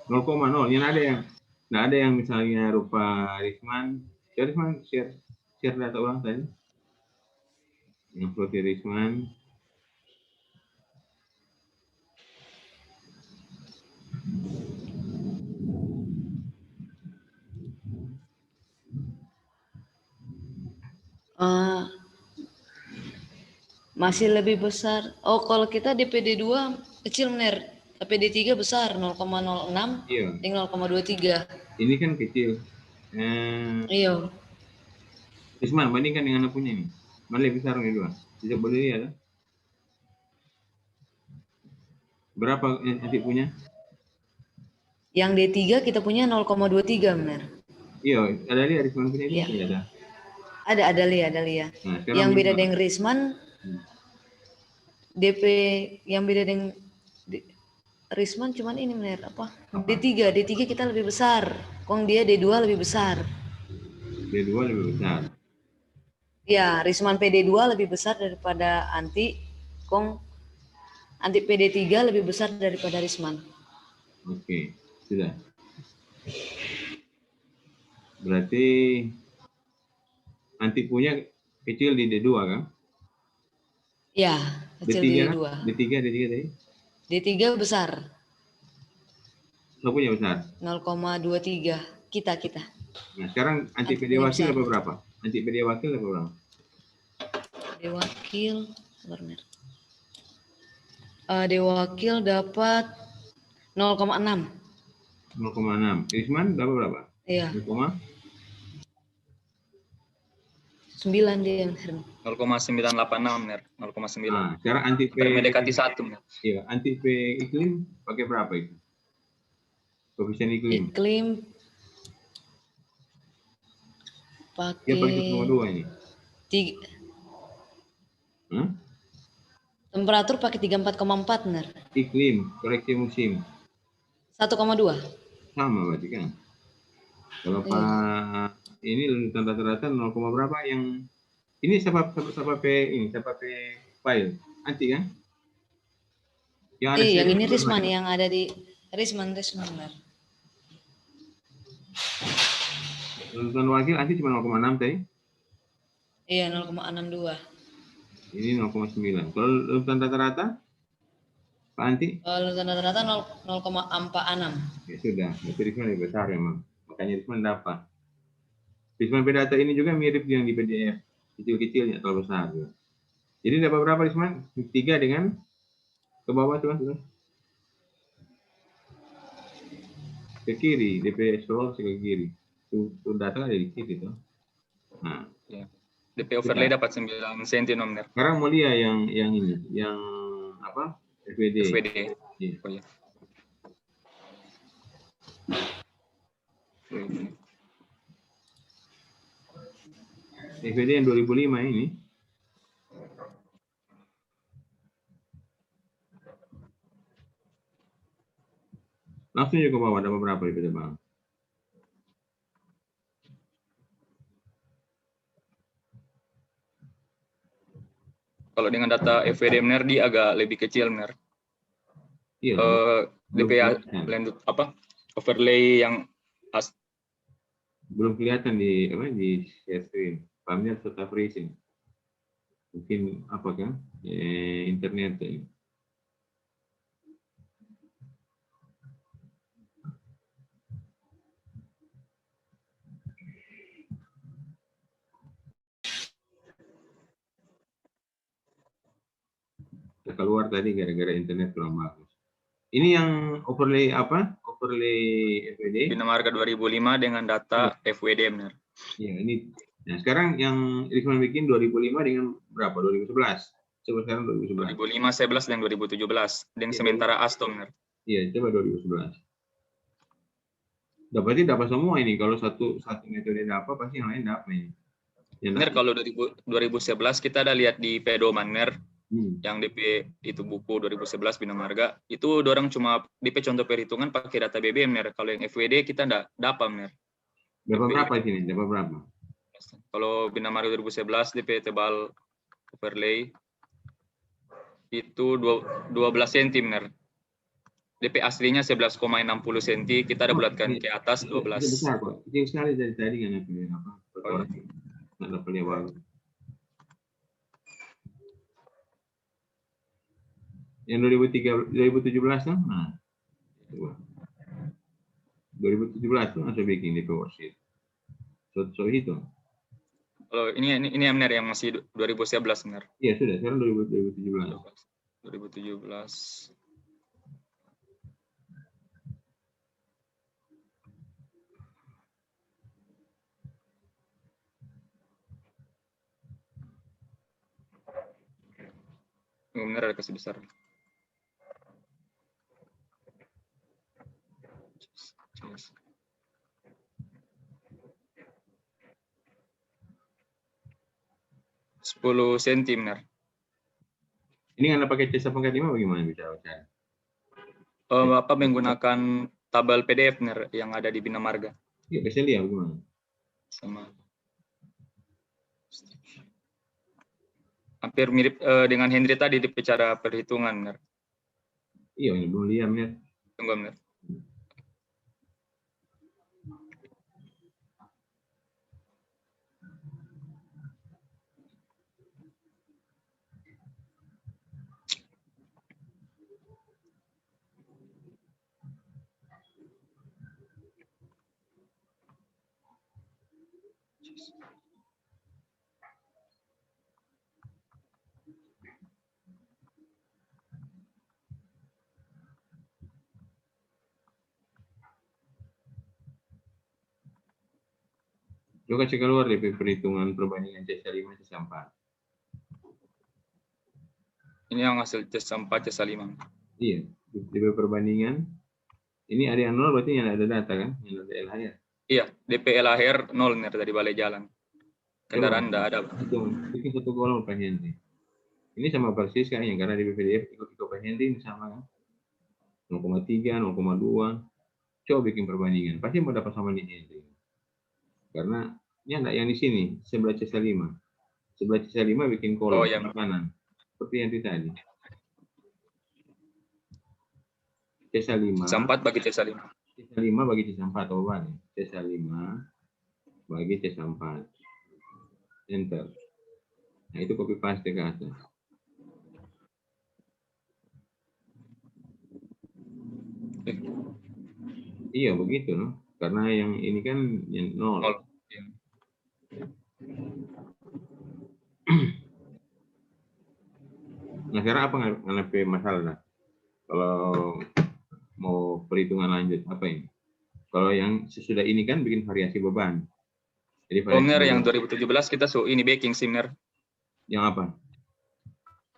0,0. Yang ada yang misalnya rupa Risman. Risman share data ulang tadi. Yang seperti Risman. Masih lebih besar. Oh, kalau kita DPD 2 kecil bener. DPD 3 besar 0,06 iya. dengan 0,23. Ini kan kecil. Iya. Risman bandingkan dengan aku punya ini. Mana lebih besar ini dua? Bisa boleh lihat. Berapa nanti punya? Yang D3 kita punya 0,23 benar. Iya, ada lihat Risman punya ini iya. ada. Ada Lia. Nah, yang beda dengan Risman DP yang beda dengan Risman cuman ini benar apa? D3 kita lebih besar. Kong dia D2 lebih besar. D2 lebih besar. Ya, Risman PD2 lebih besar daripada Anti. Kong Anti PD3 lebih besar daripada Risman. Oke, sudah. Berarti Anti punya kecil di D2 kan? Ya, kecil D3, di D2. D3 tadi? D3 besar. Lo punya besar? 0,23 kita. Nah, sekarang Anti PD wakil apa berapa? Anti PD wakil apa berapa? PD wakil, benar. D wakil dapat 0,6. 0,6. Risman dapat berapa? Iya. 0,9 dia. 0,986 benar. 0,9. Nah, sekarang Anti P mendekati 1 benar. Iya, Anti P iklim pakai berapa itu? Koefisien iklim. Pakai. Dia pakai 2 ini. 3. Temperatur pakai 34,4 benar. Iklim, koreksi musim. 1,2. Sama berarti kan? Kalau Pak ini lendutan rata-rata 0, berapa yang ini siapa P file Anti kan? Yang ada yang ini Risman yang ada di Risman benar. Lendutan wakil Anti cuma 0,6 tadi? Iya, 0,62. Ini 0,9. Kalau lendutan rata-rata Pak Anti? Lendutan rata-rata 0,46. Ya sudah, itu Risman lebih besar memang. Makanya Risman dapat. Risman P-data ini juga mirip yang di PDF. Kecil-kecilnya terlalu besar. Jadi dapat berapa Risman? 3 dengan ke bawah tuh. Ke kiri, DP scroll ke kiri. Tuh data ada di kiri tuh. Nah, ya. DP overlay dapat 9 cm benar. Sekarang mau lihat yang ini, yang apa? FWD. Yeah. Oh ya. FWD yang 2005 ini. Langsung juga ke bawah, dapat berapa di Bang? Kalau dengan data FWD benar dia agak lebih kecil benar. Iya. DP blended apa? Overlay yang belum kelihatan di share screen. Pahamnya serta freezing. Mungkin apakah internet ini. Keluar tadi gara-gara internet kurang bagus. Ini yang overlay apa? Overlay FWD? Bina Marga 2005 dengan data FWD benar. Iya, ini. Nah, sekarang yang Rikman bikin 2005 dengan berapa? 2011. Coba sekarang 2011. 2005, 11 dan 2017 dengan sementara Aston benar. Iya, coba 2011. Dapat semua ini. Kalau satu metode dapat, pasti yang lain dapat nih. Benar, kalau 2011 kita ada lihat di pedoman benar. Yang DP itu buku 2011 Bina Marga itu dorang cuma DP contoh perhitungan pakai data BBM benar. Kalau yang FWD kita enggak dapat benar. Dapat berapa sini? Dapat berapa? Kalau Bina Marga 2011 DP tebal overlay itu 12 cm benar. DP aslinya 11,60 cm, kita ada bulatkan ke atas 12. Besar kok. Kecil sekali dari tadi kan apa? Nggak dapat baru. Yang 2017 kan? Nah, 2017 tuh langsung bikin di PowerSheet. So itu. Kalau ini yang benar yang masih 2011 benar. Iya sudah, sekarang 2017. 2017. Benar ada kasih besar. Sepuluh senti benar. Ini Anda pakai C8 bagaimana bisa? Bapak menggunakan tabel PDF benar yang ada di Bina Marga. Iya, bisa lihat bagaimana? Sama. Hampir mirip dengan Henry tadi di cara perhitungan benar. Iya, ini belum lihat benar. Tunggu benar. Coba kasih keluar DP perhitungan perbandingan C5 C4. Ini yang hasil C4 C5. Iya, DP perbandingan. Ini ada yang 0 berarti yang ada data kan? Yang ada LHR. Iya, DP LHR 0 benar dari balai jalan. Kendaraan enggak ada. Itu bikin satu kolom Pak Henry. Ini sama persis kan yang karena di PDF ikut Pak Henry ini sama kan? 0,3, 0,2. Coba bikin perbandingan. Pasti mau dapat sama di Henry. Karena ini ada yang di sini, sebelah C5. Sebelah C5 bikin kolom kanan. Seperti yang tadi. C5. C4 bagi C5. C5 bagi C4 atau apa nih? C5 bagi C4. Enter. Nah, itu copy paste ke atas. Iya, begitu loh. Karena yang ini kan yang 0. Nah, sekarang apa ngelepe masalah? Kalau mau perhitungan lanjut, apa ini? Kalau yang sesudah ini kan bikin variasi beban. Jadi benar, yang 2017 kita ini backing simner. Yang apa?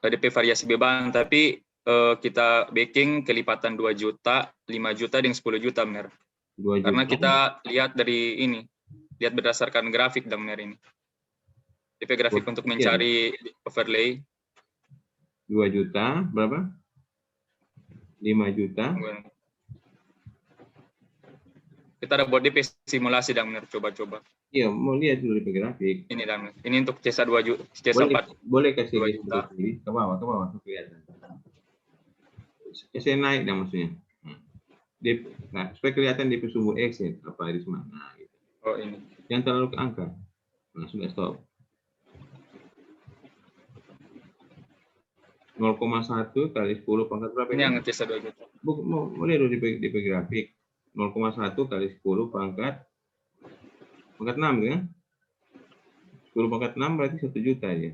DP variasi beban, tapi kita backing kelipatan 2 juta, 5 juta, dan 10 juta benar. Karena kita lihat dari ini, lihat berdasarkan grafik dan benar ini. DP grafik untuk mencari overlay. 2 juta, berapa? 5 juta. kita ada buat DP simulasi dan coba-coba. Iya, mau lihat dulu DP grafik. Ini dan ini untuk C1 2 juta, C4 boleh kasih 2 juta. ke bawah tuh kelihatan. Saya naik dah maksudnya. Nah, supaya kelihatan DP sumbu X ya, apa Risman. Nah, gitu. Oh, ini. Jangan terlalu ke angka. Nah, sudah stop. 0,1 kali 10 pangkat berapa? Ini yang C1 2 juta. Boleh dulu DP grafik. 0,1 kali 10 pangkat 6 ya. 10 pangkat 6 berarti 1 juta ya.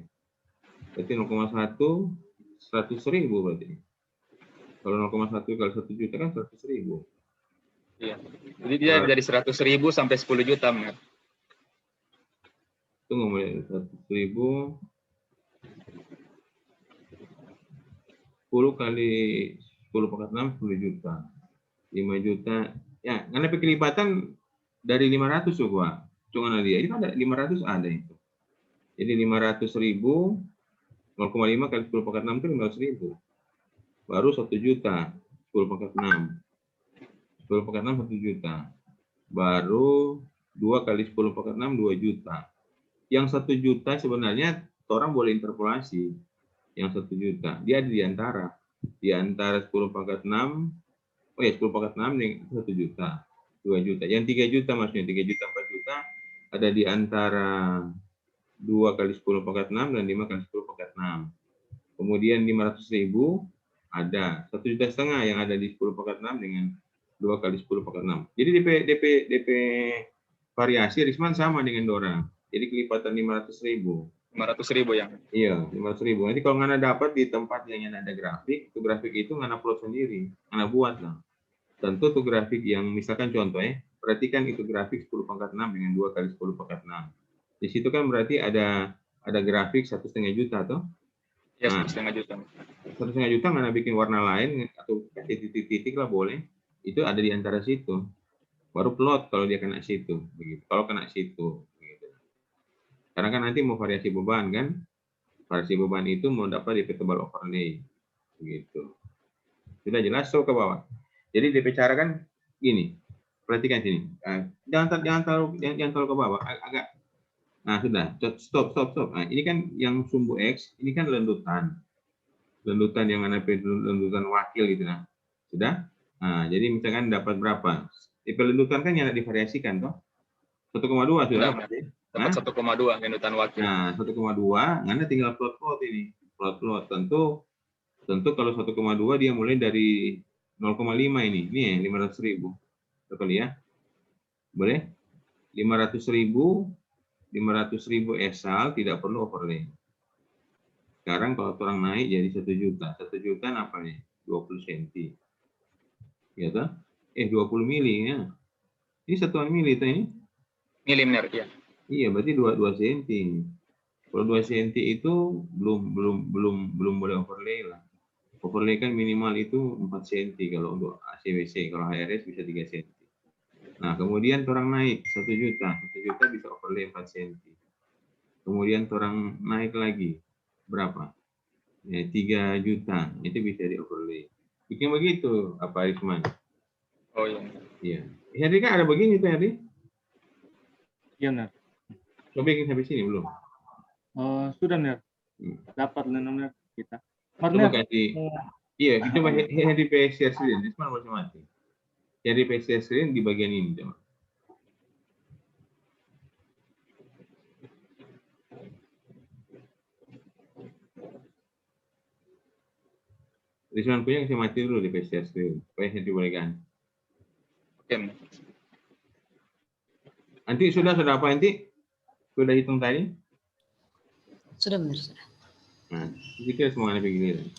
Berarti 0,1 100.000 berarti. Kalau 0,1 kali 1 juta kan 100.000. Iya. Jadi dia dari 100.000 sampai 10 juta, Mer. Tunggu mulai 100.000 10 kali 10 pangkat 6 10 juta. 5 juta. Ya, karena kelipatan dari 500 tuh, Pak. Cuma dia itu ada 500 ada itu. Jadi 500.000 0,5 kali 10 pangkat 6 itu 500.000. Baru 1 juta 10 pangkat 6. 10 pangkat 6 1 juta. Baru 2 kali 10 pangkat 6 2 juta. Yang 1 juta sebenarnya orang boleh interpolasi. Yang 1 juta. Dia ada di antara 10 pangkat 6. Oh ya 10 pangkat 6 dengan 1 juta. 2 juta. Yang 3 juta maksudnya 3 juta 4 juta ada di antara 2 kali 10 pangkat 6 dan 5 kali 10 pangkat 6. Kemudian 500.000 ada 1,5 juta yang ada di 10 pangkat 6 dengan 2 kali 10 pangkat 6. Jadi DP variasi Risman sama dengan Dora. Jadi kelipatan 500.000. 500.000 ya. Iya, 500.000. Nanti kalau Ngana dapat di tempat yang ada grafik, itu grafik itu Ngana upload sendiri. Ngana buat lah. Tentu tuh grafik yang misalkan contoh ya, perhatikan itu grafik 10 pangkat 6 dengan 2 kali 10 pangkat 6. Di situ kan berarti ada grafik 1,5 juta toh? Ya, 1,5 juta. 1,5 juta Ngana bikin warna lain atau titik-titik lah boleh. Itu ada di antara situ. Baru plot kalau dia kena situ, begitu. Kalau kena situ, begitu. Karena kan nanti mau variasi beban kan? Variasi beban itu mau dapat DP tebal overlay, begitu. Sudah jelas, so ke bawah. Jadi DP cara kan gini, perhatikan sini. Jangan terlalu ke bawah, agak. Nah sudah, stop. Nah, ini kan yang sumbu X, ini kan lendutan yang ada lendutan wakil gitu nah. Sudah. Nah, jadi misalkan dapat berapa? DP lendutan kan yang divariasikan toh. 1,2 sudah. Dapat 1,2 lendutan wakil. Nah, 1,2, Ngana tinggal plot ini. Plot. Tentu kalau 1,2 dia mulai dari 0,5 ini. Ini ya 500.000. Betul ya? Boleh? 500.000 esal tidak perlu overlay. Sekarang kalau orang naik jadi 1 juta. 1 juta apa nih? 20 cm. Ya toh? 20 mili ya. Ini satuan mili itu ini? Milimeter ya. Iya, berarti 2 cm. Kalau 2 cm itu belum boleh overlay lah. Overlay kan minimal itu 4 cm kalau untuk ACWC, kalau HRS bisa 3 cm. Nah, kemudian orang naik 1 juta. 1 juta bisa overlay 4 cm. Kemudian orang naik lagi berapa? Ya, 3 juta. Itu bisa di overlay. Bikin begitu apa Risman? Oh iya. Iya. Herdi kan ada begini tuh Herdi? Iya, Ner. Coba bikin sampai sini belum? Sudah, Ner. Dapat Ner kita. Coba kasih. Iya, coba Herdi share screen. Risman masih mati. Herdi share screen di bagian ini coba. Risman punya saya mati dulu di share screen. Supaya Herdi boleh ganti. Oke. Nanti sudah apa nanti? Sudah hitung tadi? Sudah benar, sudah. Nah, kita semua ada begini.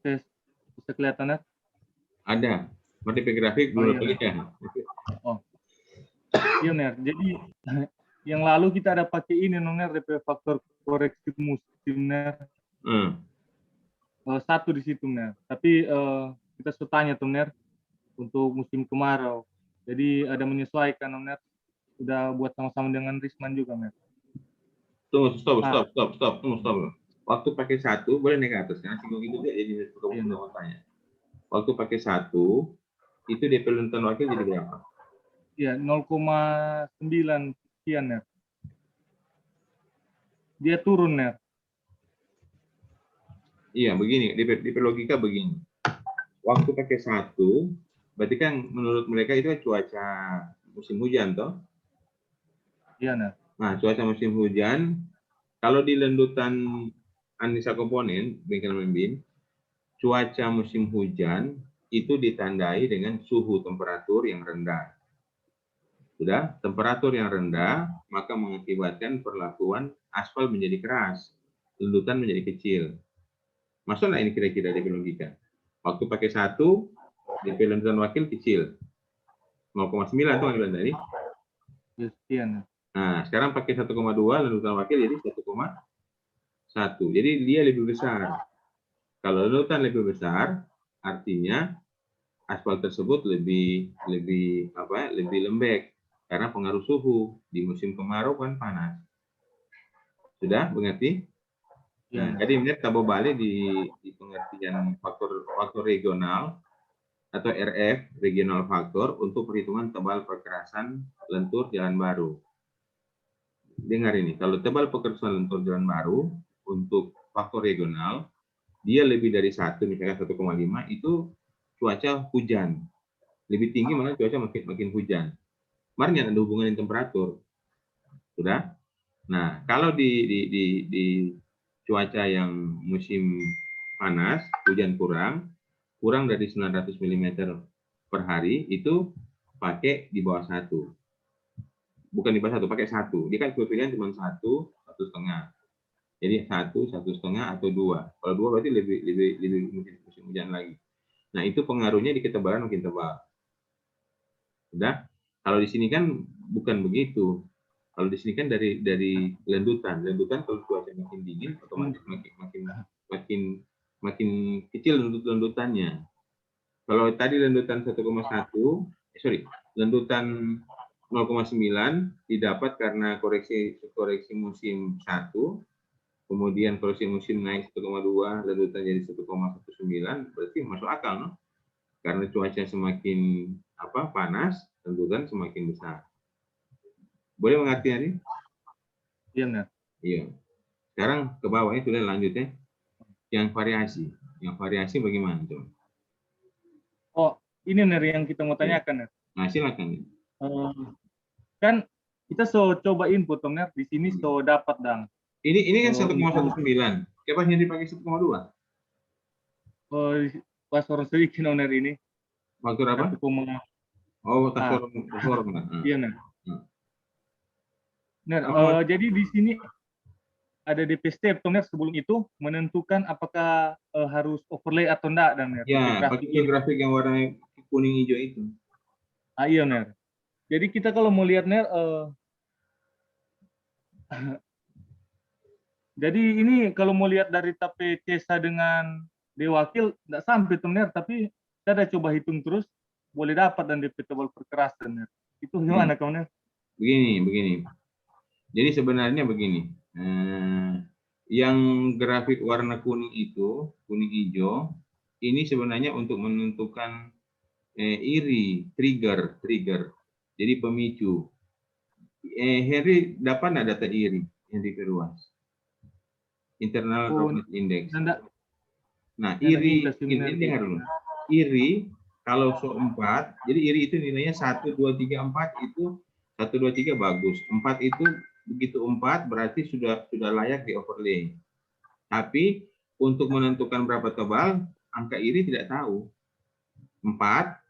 Tes. Bisa kelihatan, Ner? Ada. Berarti grafik belum ya. Oh. Iya, Ner. Jadi yang lalu kita ada pakai ini, Ner, DP faktor koreksi musim Ner. Satu di situ Ner. Tapi kita sudah tanya tuh Ner untuk musim kemarau. Jadi ada menyesuaikan Ner. Udah buat sama-sama dengan Risman juga Ner. Tunggu, stop. Waktu pakai 1 boleh naik ke atas kan? Singgung itu dia jadi mau tanya. Waktu pakai 1 itu DP luntutan wakil jadi berapa? Iya, 0,9 sekian Ner. Dia turun Ner. Iya, begini, DP logika begini. Waktu pakai 1, berarti kan menurut mereka itu cuaca musim hujan toh? Iya Ner. Nah, cuaca musim hujan, kalau di lendutan analisa komponen, bengkel membin, cuaca musim hujan itu ditandai dengan suhu temperatur yang rendah. Sudah, temperatur yang rendah, maka mengakibatkan perlakuan aspal menjadi keras, lendutan menjadi kecil. Masuk nggak ini kira-kira DP logika? Waktu pakai 1, DP lendutan wakil kecil. 0,9 tuh yang bilang tadi. Sekian. Nah, sekarang pakai 1,2 lendutan wakil jadi 1,1. Jadi dia lebih besar. Kalau lendutan lebih besar, artinya aspal tersebut lebih lembek karena pengaruh suhu. Di musim kemarau kan panas. Sudah mengerti? Nah, jadi melihat tabel balik di pengertian faktor regional atau RF, regional faktor, untuk perhitungan tebal perkerasan lentur jalan baru. Dengar ini, kalau tebal perkerasan lentur jalan baru untuk faktor regional, dia lebih dari 1, misalnya 1,5, itu cuaca hujan. Lebih tinggi malah cuaca makin hujan. Kemarin ada hubungan dengan temperatur. Sudah? Nah, kalau di cuaca yang musim panas, hujan kurang dari 900 mm per hari, itu pakai di bawah 1. Bukan di bawah 1, pakai 1. Dia kan pilihan cuma 1, 1,5. Jadi 1, 1,5 atau 2. Kalau 2 berarti lebih musim hujan lagi. Nah, itu pengaruhnya di ketebalan makin tebal. Sudah? Kalau di sini kan bukan begitu. Kalau di sini kan dari lendutan. Lendutan kalau cuaca makin dingin, otomatis makin kecil lendutannya. Kalau tadi lendutan 1,1, lendutan 0,9 didapat karena koreksi musim 1, kemudian koreksi musim naik 1,2, lendutan jadi 1,19, berarti masuk akal, no? Karena cuaca semakin panas, lendutan semakin besar. Boleh mengerti ini? Iya, Ner. Iya. Sekarang ke bawahnya sudah lanjut ya. Yang variasi bagaimana, coba? Oh, ini Ner yang kita mau tanyakan, Ner. Nah, silakan. Kan kita coba input, Ner. Di sini dapat dang. Ini kan 1,19. Kenapa yang dipakai 1,2? Pas orang sedikit Ner ini. Faktor apa? Oh, faktor. Iya, Ner. Ner, jadi di sini ada DP step, Ner, sebelum itu menentukan apakah harus overlay atau enggak, dan Ner. Ya, pakai grafik yang warna kuning hijau itu. Iya, Ner. Jadi kita kalau mau lihat, Ner, jadi ini kalau mau lihat dari tape CESA dengan Dewakil enggak sampai, Ner, tapi kita ada coba hitung terus, boleh dapat dan DP tebal perkerasan, Ner. Itu gimana, Kau, Ner? Begini. Jadi sebenarnya begini. Yang grafik warna kuning itu, kuning hijau, ini sebenarnya untuk menentukan trigger. Jadi pemicu. Henry dapat nggak data IRI Henry Perwas? Internal Roughness Index. Nah, IRI ini dengar dulu. IRI kalau 4, jadi IRI itu nilainya 1, 2, 3, 4 itu 1, 2, 3 bagus. 4 itu begitu 4 berarti sudah layak di overlay. Tapi untuk menentukan berapa tebal, angka IRI tidak tahu. 4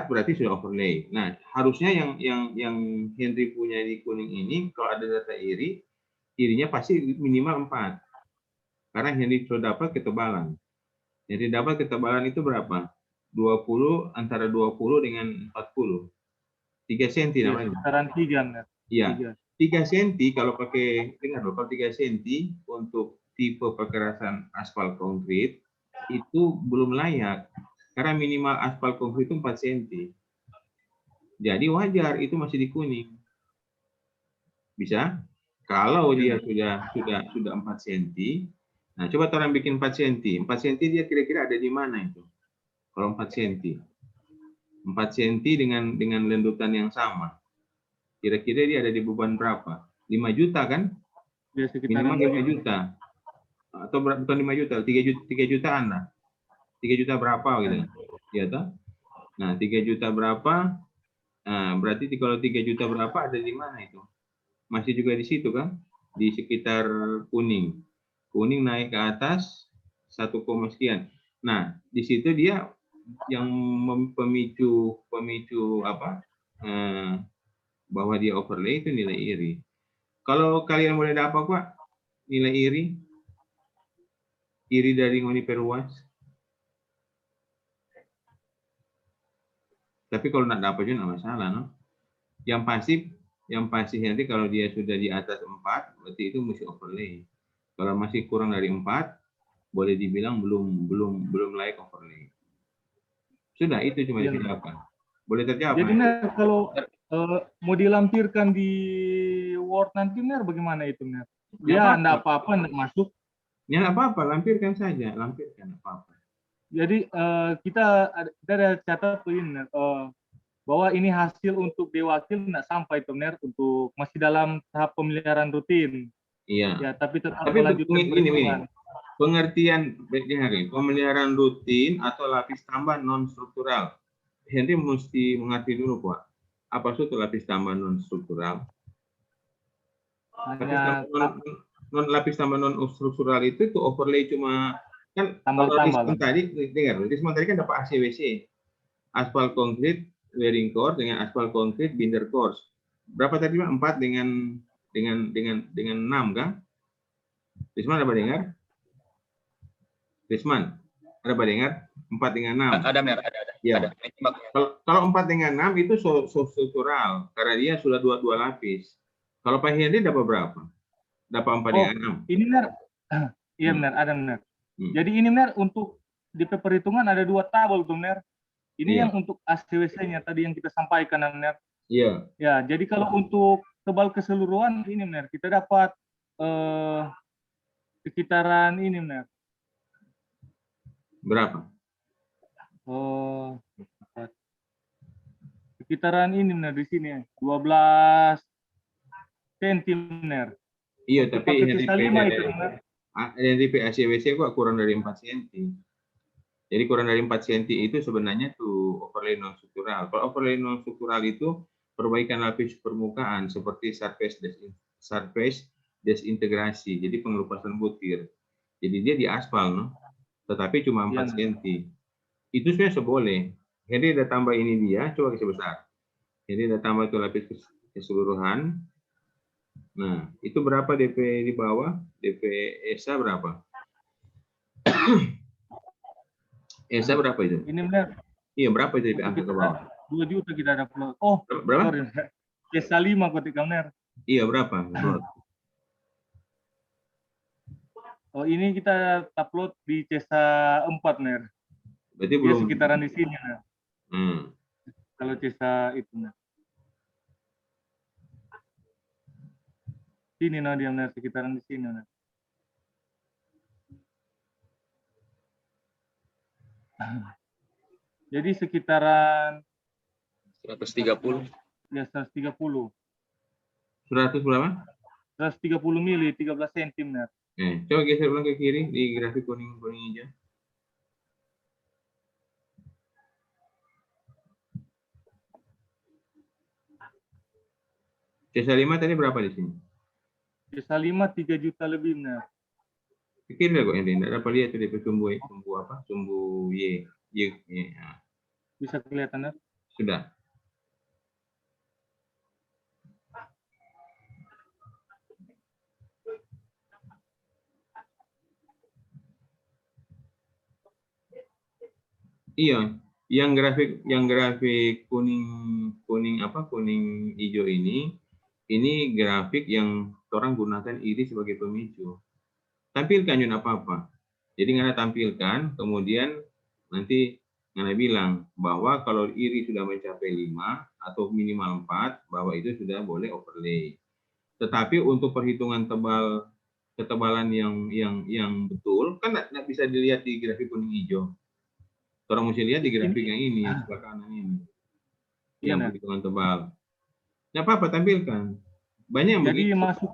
berarti sudah overlay. Nah, harusnya yang Henry punya di kuning ini, kalau ada data IRI-nya pasti minimal 4. Karena Henry sudah dapat ketebalan. Jadi dapat ketebalan itu berapa? 20, antara 20 dengan 40. 3 cm namanya. Sekarang 3. Iya. 3 cm kalau pakai, dengar loh, kalau 3 cm untuk tipe perkerasan aspal konkrit itu belum layak. Karena minimal aspal konkrit itu 4 cm. Jadi wajar itu masih di kuning. Bisa? Kalau dia sudah 4 cm, nah coba orang bikin 4 cm. 4 cm dia kira-kira ada di mana itu? Kalau 4 cm. 4 cm dengan lendutan yang sama. Kira-kira dia ada di beban berapa? 5 juta kan? Ya, Minimal 5 juta. Atau bukan 5 juta, 3 jutaan lah. 3 juta berapa gitu. Ya toh? Nah, 3 juta berapa? Nah, berarti kalau 3 juta berapa ada di mana itu? Masih juga di situ kan? Di sekitar kuning. Kuning naik ke atas 1, sekian. Nah, di situ dia yang pemicu apa? Bahwa dia overlay itu nilai iri. Kalau kalian boleh dapat Pak nilai iri dari ngoni perluas. Tapi kalau nggak dapat juga nggak masalah, no? Yang pasti nanti kalau dia sudah di atas 4, berarti itu mesti overlay. Kalau masih kurang dari 4, boleh dibilang belum layak overlay. Sudah, itu cuma dijawabkan. Boleh terjawab. Jadi kalau mau dilampirkan di Word nanti bagaimana itu? Ya, enggak apa-apa, enggak masuk. Ya, enggak apa-apa, lampirkan saja, lampirkan apa-apa. Jadi kita ada catat ini bahwa ini hasil untuk diwakil enggak sampai untuk masih dalam tahap pemeliharaan rutin. Iya. Ya, tapi tetap melanjutkan ini. Pengertian pemeliharaan rutin atau lapis tambah non struktural. Henry mesti mengerti dulu, Pak. Apa itu lapis tambah non struktural? Lapis tambah non struktural itu overlay cuma kan kalau tadi dengar, tadi kan dapat ACWC, aspal konkrit wearing course dengan aspal konkrit binder course. Berapa tadi Pak? 4 dengan 6 kan? Risman ada dengar? Risman ada dengar? 4 dengan 6. Ada, Mer, ada. Ya. Ada. Kalau 4 dengan 6 itu struktural karena dia sudah dua lapis. Kalau Pak Henry dapat berapa? Dapat 4 dengan 6. Ini Mer. Iya benar, ada benar. Jadi ini Mer untuk di perhitungan ada 2 tabel tuh Mer. Ini yang untuk ACWC-nya tadi yang kita sampaikan Mer. Iya. Ya, jadi kalau untuk tebal keseluruhan ini Mer, kita dapat sekitaran ini Mer. Berapa? Sekitaran ini Mer di sini 12 cm. Iya, tapi NDP ACWC kok kurang dari 4 cm. Jadi kurang dari 4 cm itu sebenarnya tuh overlay non struktural. Kalau overlay non struktural itu perbaikan lapis permukaan seperti surface desintegrasi, jadi pengelupasan butir. Jadi dia di aspal, no? Tetapi cuma 4 cm. Itu sebenarnya boleh. Jadi ada tambah ini dia, coba kasih besar. Jadi ada tambah itu lapis keseluruhan. Nah, itu berapa DP di bawah? DP ESA berapa? ESA berapa itu? Ini benar. Iya, berapa itu DP angka ke bawah? 2 juta kita dapat. Oh, berapa? ESA 5 ketika benar. Iya, berapa? Oh, ini kita upload di CESA 4, Ner. Berarti dia belum sekitaran di sini, Ner. Kalau CESA itu, Ner. Sini dia Ner, sekitaran di sini, Ner. Jadi sekitaran 130. Ya, 130. 100 berapa? 130 mili, 13 cm. Coba geser ulang ke kiri di grafik kuning-kuning hijau. CESA 5 tadi berapa di sini? CESA 5 3 juta lebih, Ner. Pikir kok ini, tidak dapat lihat tadi sumbu apa? Sumbu Y. Ya. Bisa kelihatan, Ner? Sudah. Iya, yang grafik kuning hijau ini ini grafik yang orang gunakan iri sebagai pemicu. Tampilkan Yun apa-apa. Jadi Ngana tampilkan, kemudian nanti Ngana bilang bahwa kalau iri sudah mencapai 5 atau minimal 4, bahwa itu sudah boleh overlay. Tetapi untuk perhitungan ketebalan yang betul, kan nggak bisa dilihat di grafik kuning hijau. Orang mesti lihat di grafik yang ini, yang sebelah kanan ini. Yang perhitungan tebal. Nggak apa-apa, tampilkan. Banyak yang jadi begitu.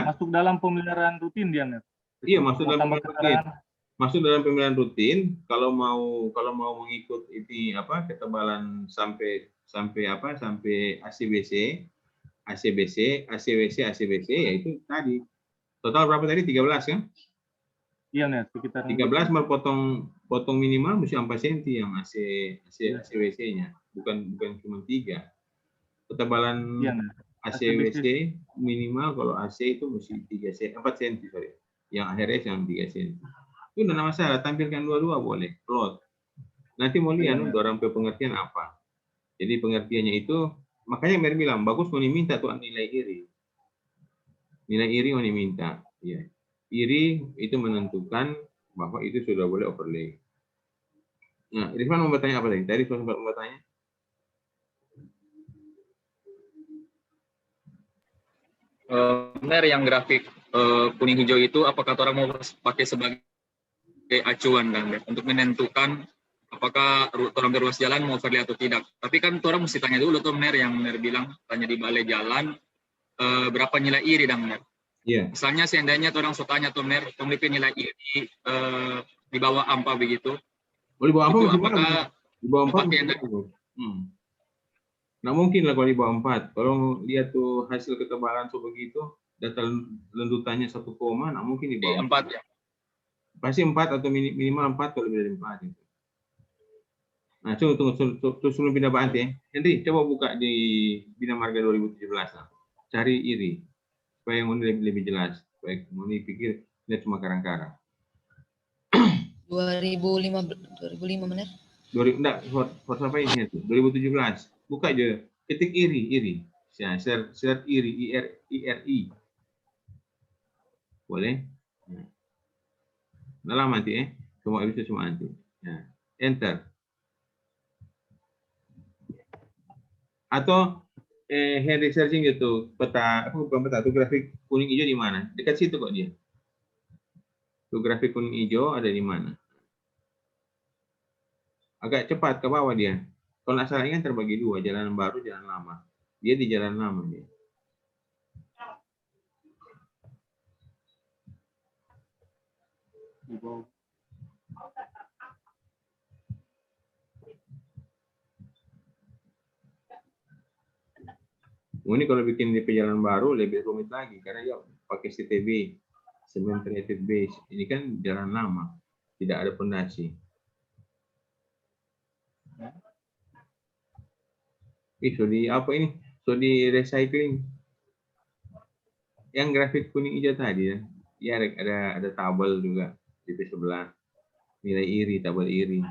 masuk dalam pemeliharaan rutin dia, Ner? Iya, masuk dalam pemilihan rutin. Masuk dalam pemilihan rutin. Kalau mau mengikut ini ketebalan sampai ACBC, ACBC, ya itu tadi. Total berapa tadi? 13 kan? Iya, Ner, sekitar 13 potong minimal mesti 4 cm yang ACBC-nya. Bukan cuma 3. Ketebalan ACBC minimal kalau AC itu mesti 4 cm, sorry. Yang akhirnya yang 3 cm. Itu tidak masalah, tampilkan dua-dua boleh, plot. Nanti mau lihat orang pengertian apa. Jadi pengertiannya itu, makanya Mer bilang, bagus mau diminta tuh nilai iri. Nilai iri mau diminta. Ya. Iri itu menentukan bahwa itu sudah boleh overlay. Nah, Rizman mau bertanya apa tadi? Tadi sempat mau bertanya. Benar yang grafik kuning hijau itu apakah orang mau pakai sebagai acuan dan untuk menentukan apakah orang berruas jalan mau overlay atau tidak. Tapi kan orang mesti tanya dulu tuh Ner, yang Ner bilang tanya di balai jalan berapa nilai iri dan Ner. Iya. Misalnya seandainya orang so tanya tuh Ner, memiliki nilai iri di bawah apa begitu. Oh, di bawah apa? Itu Apakah di bawah 4 Nah, mungkin lah kalau di bawah 4. Kalau lihat tuh hasil ketebalan begitu, data lendutannya 1, nah mungkin di bawah 4 ya. Pasti 4 atau minimal 4 kalau lebih dari 4 itu. Nah, tunggu sebelum pindah bahan ya. Henry, coba buka di Bina Marga 2017 lah. Cari iri. Supaya yang ini lebih jelas. Supaya ini pikir ini cuma karang-karang. 2005 menit. Enggak, for apa ini itu? 2017. Buka aja. Ketik iri. Ya, share iri, IRI. Boleh? Nah, lama nanti semua itu cuma nanti. Nah, enter. Atau Henry searching gitu bukan peta, tuh grafik kuning hijau di mana? Dekat situ kok dia. Tuh grafik kuning hijau ada di mana? Agak cepat ke bawah dia. Kalau nggak salah ini kan terbagi 2, jalan baru, jalan lama. Dia di jalan lama dia. Ini kalau bikin di jalan baru lebih rumit lagi karena ya pakai CTB, cement treated base. Ini kan jalan lama, tidak ada pondasi. So di apa ini? So di recycling. Yang grafik kuning hijau tadi ya. Ya ada tabel juga di sebelah. Nilai iri, tabel iri.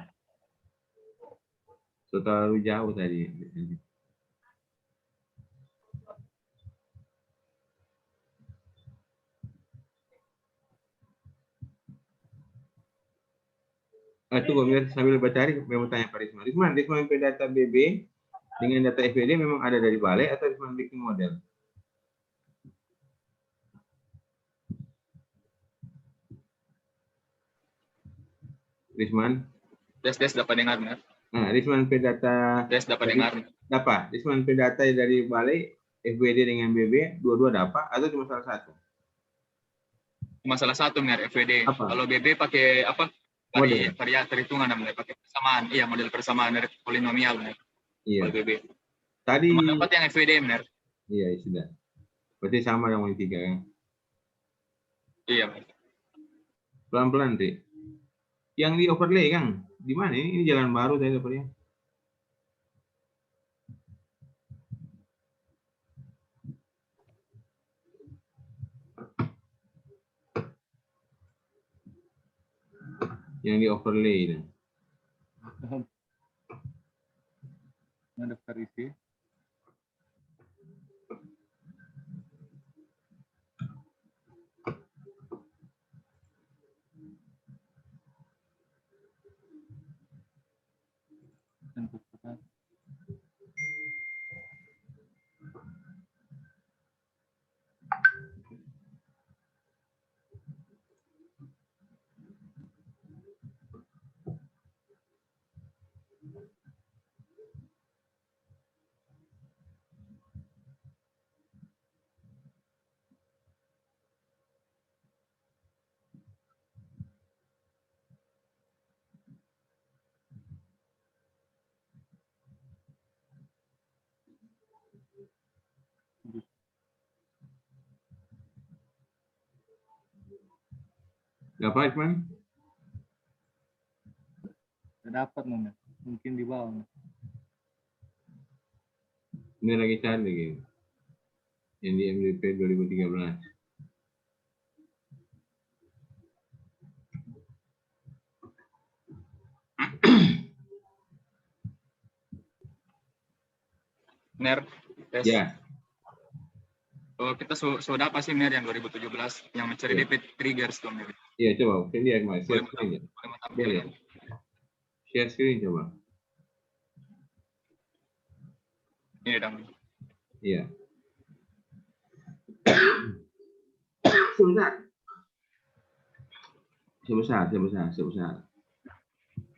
So terlalu jauh tadi. Tunggu, sambil cari, mau tanya Pak Risman. Risman data BB dengan data FBD memang ada dari balai atau Risman bikin model? Risman? Des dapat dengar, Ner. Nah, Risman data. Des dapat dengar. Dapat. Risman data dari balai FBD dengan BB dua-dua dapat atau cuma salah satu? Cuma salah satu, Ner, FBD. Apa? Kalau BB pakai apa? Perhitungan namanya, pakai persamaan. Iya, model persamaan dari polinomial, Ner. Iya. BB. Tadi cuma dapat yang FBD, Ner. Iya, sudah. Berarti sama yang 3 kan? Iya. Pelan-pelan, Rik. Yang di overlay, Kang. Di mana ini? Ini jalan baru tadi overlay. Yang di overlay ini. Ada verisi. Gak apa, Ikman? Dapat Nona. Mungkin di bawah. Ini lagi cari lagi. Yang di MDP 2013. Ner, tes. Ya. Oh, kita sudah apa sih Ner yang 2017 yang mencari DP triggers tuh Ner? Iya, coba. Mungkin dia share screen. Boleh. Share screen coba. Ini dong. Iya. Sebesar.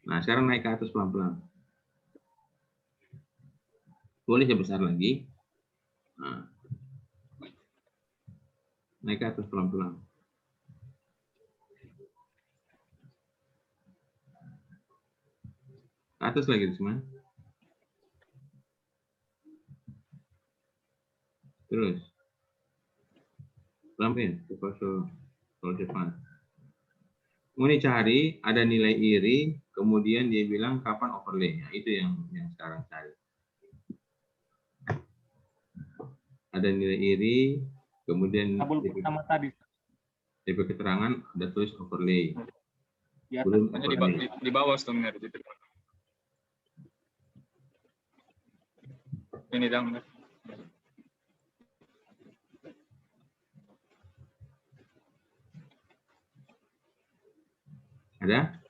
Nah, sekarang naik ke atas pelan-pelan. Boleh sebesar lagi. Nah. Naik ke atas pelan-pelan. Ke atas lagi, Risman. Terus. Pelan-pelan. Kalau depan. Mau dicari, ada nilai iri, kemudian dia bilang kapan overlay. Nah, itu yang sekarang cari. Ada nilai iri, kemudian pertama tadi. DP keterangan ada tulis overlay. Ya, belum di bawah Ner. Ini dong. Ada?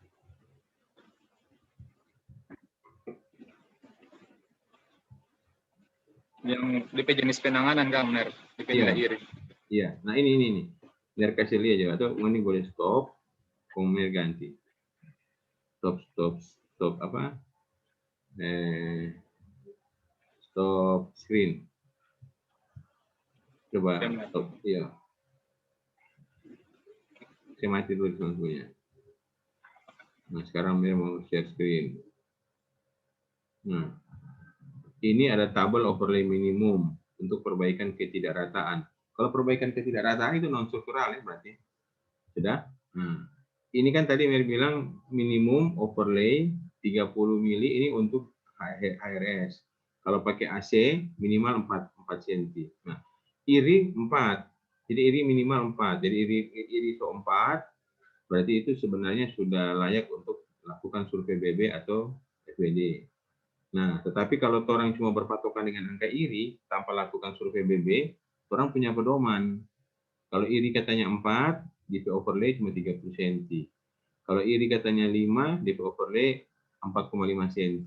Yang DP jenis penanganan kan Ner. DP nilai iri. Iya. Nah ini. Biar kasih lihat aja. Atau ini boleh stop. Kemudian ganti. Stop apa? Stop screen. Coba stop. Iya. Saya mati dulu langsungnya. Nah, sekarang dia mau share screen. Nah, ini ada tabel overlay minimum untuk perbaikan ketidakrataan. Kalau perbaikan ketidakrataan itu non struktural ya berarti. Sudah? Nah, ini kan tadi Mary bilang minimum overlay 30 mili ini untuk HRS. Kalau pakai AC minimal 4 cm. Nah, iri 4. Jadi iri minimal 4. Jadi iri ISO 4 berarti itu sebenarnya sudah layak untuk lakukan survei BB atau FWD. Nah, tetapi kalau orang cuma berpatokan dengan angka iri tanpa lakukan survei BB, orang punya pedoman. Kalau iri katanya 4, DP overlay cuma 30 cm. Kalau iri katanya 5, DP overlay 4,5 cm.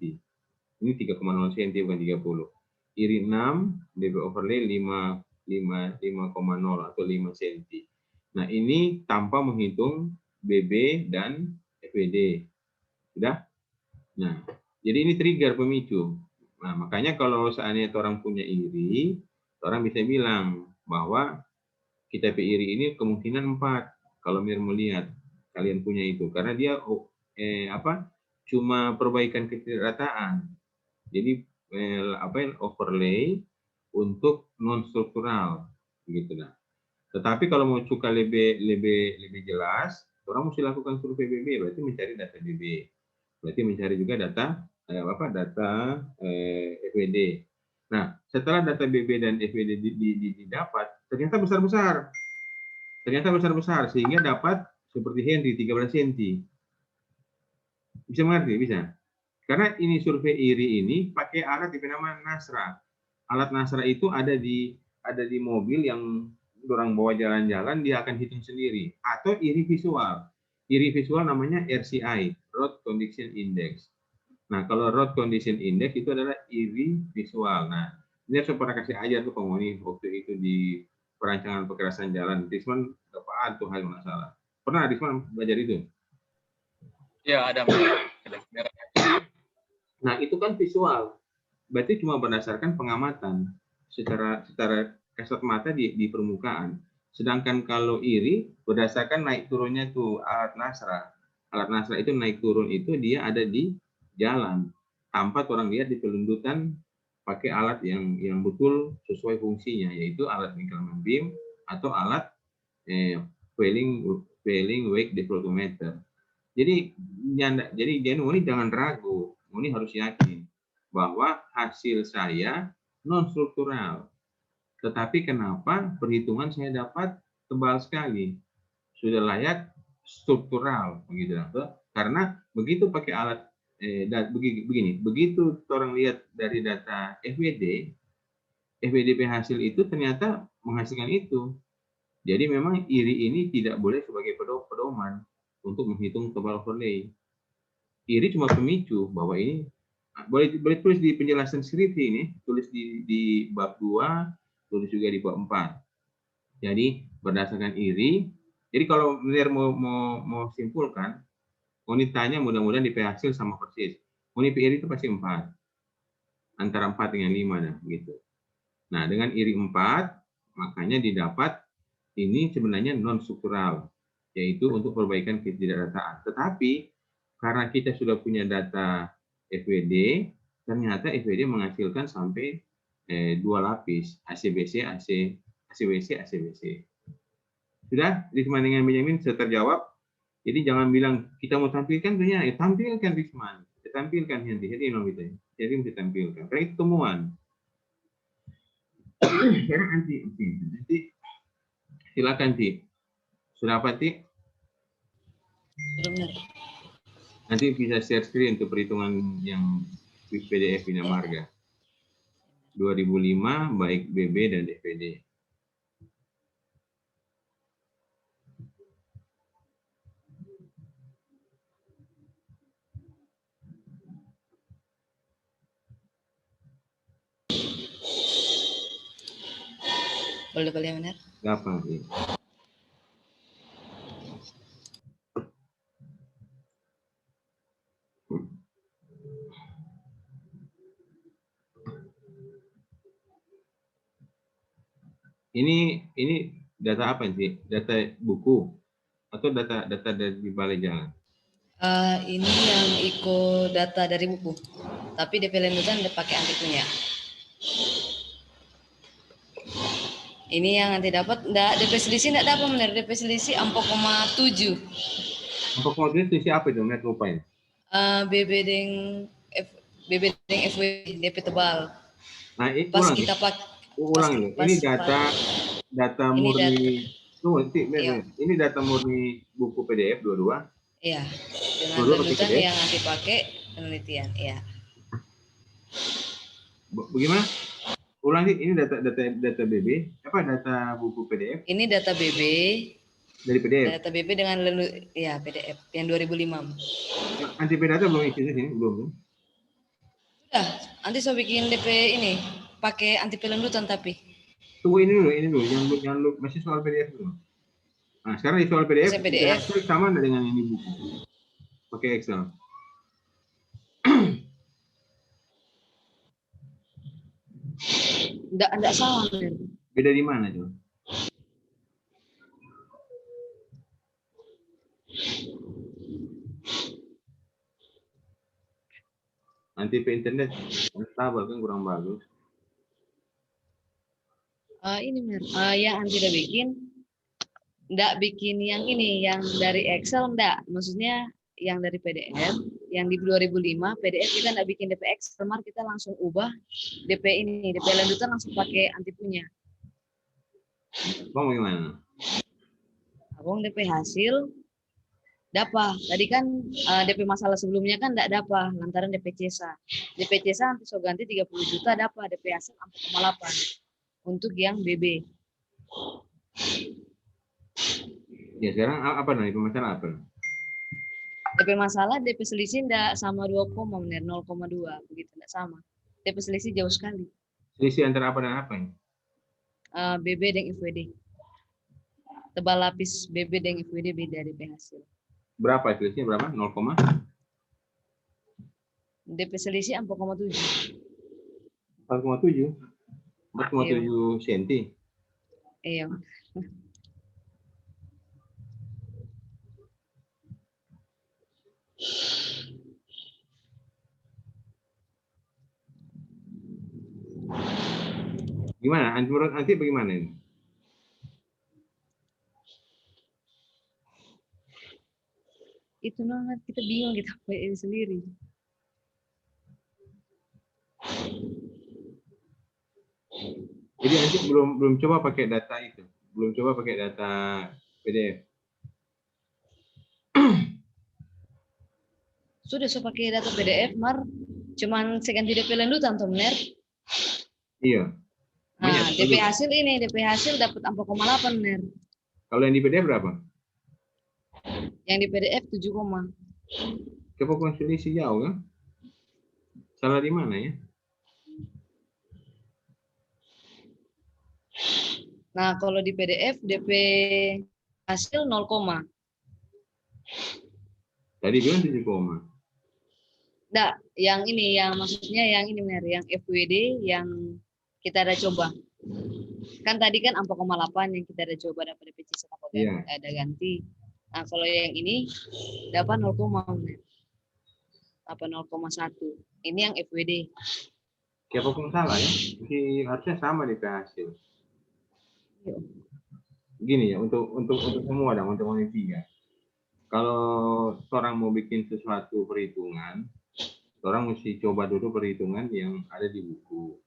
Ini 3,0 cm bukan 30. Iri 6, DP overlay 5,0 atau 5 cm. Nah, ini tanpa menghitung BB dan FWD. Sudah? Nah, jadi ini trigger pemicu. Nah, makanya kalau seandainya orang punya iri, orang bisa bilang bahwa kita iri ini kemungkinan 4. Kalau Mir melihat kalian punya itu, karena dia cuma perbaikan ketidakrataan. Jadi overlay untuk non struktural, begitu lah. Tetapi kalau mau cuka lebih jelas, orang mesti lakukan survei BB, berarti mencari data BB, berarti mencari juga data FWD. Nah, setelah data BB dan FWD didapat, ternyata besar-besar. Sehingga dapat seperti Henry 13 cm. Bisa mengerti? Bisa. Karena ini survei iri ini pakai alat yang bernama Nasra. Alat Nasra itu ada di mobil yang orang bawa jalan-jalan, dia akan hitung sendiri. Atau iri visual. Iri visual namanya RCI, Road Condition Index. Nah, kalau Road Condition Index itu adalah iri visual. Nah, ini harus pernah kasih ajar tuh penghuni waktu itu di perancangan kekerasan jalan. Risman apaan tuh hal masalah. Pernah Risman belajar itu? Ya, ada. Nah, itu kan visual. Berarti cuma berdasarkan pengamatan secara kasat mata di permukaan. Sedangkan kalau iri berdasarkan naik turunnya tuh alat Nasra. Alat Nasra itu naik turun itu dia ada di jalan tanpa orang lihat di pelundutan pakai alat yang betul sesuai fungsinya, yaitu alat Winkelmann beam atau alat failing wake deflectometer. Jadi Muni jangan ragu, Muni harus yakin bahwa hasil saya non struktural. Tetapi kenapa perhitungan saya dapat tebal sekali? Sudah layak struktural begitu. Karena begitu pakai alat begini, begitu orang lihat dari data FWDP hasil itu ternyata menghasilkan itu. Jadi memang IRI ini tidak boleh sebagai pedoman untuk menghitung tebal overlay. IRI cuma pemicu bahwa ini boleh tulis di penjelasan skripsi ini, tulis di bab 2, tulis juga di bab 4. Jadi berdasarkan IRI, jadi kalau benar mau simpulkan, unitanya mudah-mudahan di hasil sama persis. Unit IRI itu pasti 4. Antara 4 dengan 5 dah gitu. Nah, dengan IRI 4, makanya didapat ini sebenarnya non struktural, yaitu untuk perbaikan ketidakdataan. Tetapi karena kita sudah punya data FWD, ternyata FWD menghasilkan sampai 2 lapis, ACBC, ACWC, ACBC. Sudah, Risman dengan Benjamin sudah terjawab. Jadi jangan bilang kita mau tampilkan dunia, tampilkan Risman, tampilkan Henry, jadi mesti tampilkan. Karena itu temuan. Sekarang nanti silakan Ti. Sudah apa Ti? Benar. Nanti bisa share screen untuk perhitungan yang PDF Bina Marga 2005 baik BB dan DPD. Boleh benar. Gampang sih. Ini data apa sih? Data buku atau data dari balai jalan? Ini yang ikut data dari buku, tapi DP lanjutan dia pakai anti punya. Ini yang nanti dapat, DP selisih enggak dapat benar, DP selisih 4,7. 4,7 itu siapa itu? Net lupa ya? BB deng FW DP tebal. Nah, itu pas kita pakai ulang ini. Ini data murni. Ini data murni buku PDF 22. Iya, dengan lanjutan yang nanti pakai penelitian, iya. Bagaimana? Ulang sih, ini data BB, apa data buku PDF? Ini data BB dari PDF. Data BB dengan ya PDF yang 2005. Anti data belum isi sini, belum. Sudah, nanti saya bikin DP ini pakai anti pelandutan tapi. Tunggu ini dulu, yang masih soal PDF dulu. Nah, sekarang di soal PDF. Sama dengan ini buku. Pakai Excel. Enggak sama. Beda di mana tuh? Nanti ke internet tabel kan kurang bagus. Ini yang nanti udah enggak bikin yang ini, yang dari Excel enggak. Maksudnya yang dari PDF, yang di 2005 PDF kita enggak bikin DP Excel, kita langsung ubah DP ini, DP lanjutan langsung pakai anti punya. Bang gimana? Abang DP hasil dapat. Tadi kan DP masalah sebelumnya kan enggak dapat lantaran DP CESA. DP CESA nanti so ganti 30 juta dapat, DP hasil 4,8 untuk yang BB. Ya sekarang apa nih masalah apa? DP masalah DP selisih enggak sama 2, 0,2 begitu, enggak sama. DP selisih jauh sekali. Selisih antara apa dan apa ini? BB dan FWD. Tebal lapis BB dan FWD beda DP hasil. Berapa selisihnya berapa? 0, DP selisih 4,7. 4,7. 4,7 senti. Iya. Gimana? Menurut nanti bagaimana ini? Itu banget, kita bingung kita PN sendiri. Jadi nanti belum coba pakai data itu, belum coba pakai data PDF. Sudah so pakai data PDF, Mar. Cuman seganti DP lanjutan, Tom Ner. Iya. Nah, DP hasil ini, DP hasil dapat 4,8, Ner. Kalau yang di PDF berapa? Yang di PDF 7, coba konsolidasi jauh kan? Salah di mana ya? Nah, kalau di PDF DP hasil 0, tadi bilang 7, enggak, yang ini, yang maksudnya yang ini, Mer, yang FWD yang kita ada coba. Kan tadi kan 4,8 yang kita ada coba dapat DP C1 ada ganti. Nah, kalau yang ini dapat 0, Mer. Apa 0,1. Ini yang FWD. Siapapun salah ya, harusnya sama di hasil. Gini ya, untuk semua dong, untuk manusia. Kalau orang mau bikin sesuatu perhitungan, orang mesti coba dulu perhitungan yang ada di buku.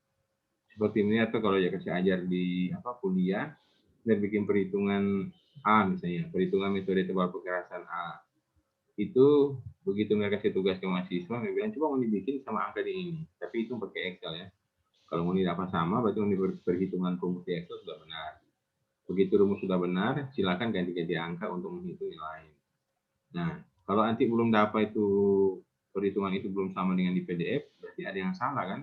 Seperti ini, atau kalau ya kasih ajar di kuliah, dia bikin perhitungan A misalnya, perhitungan metode tebal perkerasan A. Itu begitu mereka kasih tugas ke mahasiswa, mereka bilang coba mau dibikin sama angka di ini, tapi itu pakai Excel ya. Kalau mau dapat sama, berarti perhitungan rumus di Excel sudah benar. Begitu rumus sudah benar, silakan ganti-ganti angka untuk menghitung yang lain. Nah, kalau nanti belum dapat itu perhitungan itu belum sama dengan di PDF, berarti ada yang salah kan?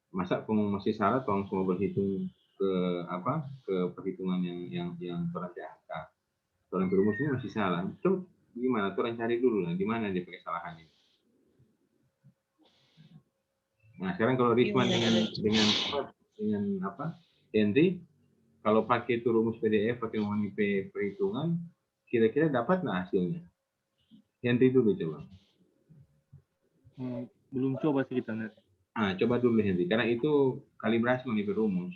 Masa kamu masih salah, tolong semua berhitung ke perhitungan yang berarti angka. Kalau rumusnya masih salah, itu gimana? Tuh cari dulu lah, di mana dia pakai kesalahan ini. Nah, sekarang kalau Rizwan dengan Henry, kalau pakai itu rumus PDF, pakai manipulasi perhitungan, kira-kira dapat nggak hasilnya? Henry dulu coba. Belum coba sih kita. Coba dulu Henry, karena itu kalibrasi manipulasi rumus.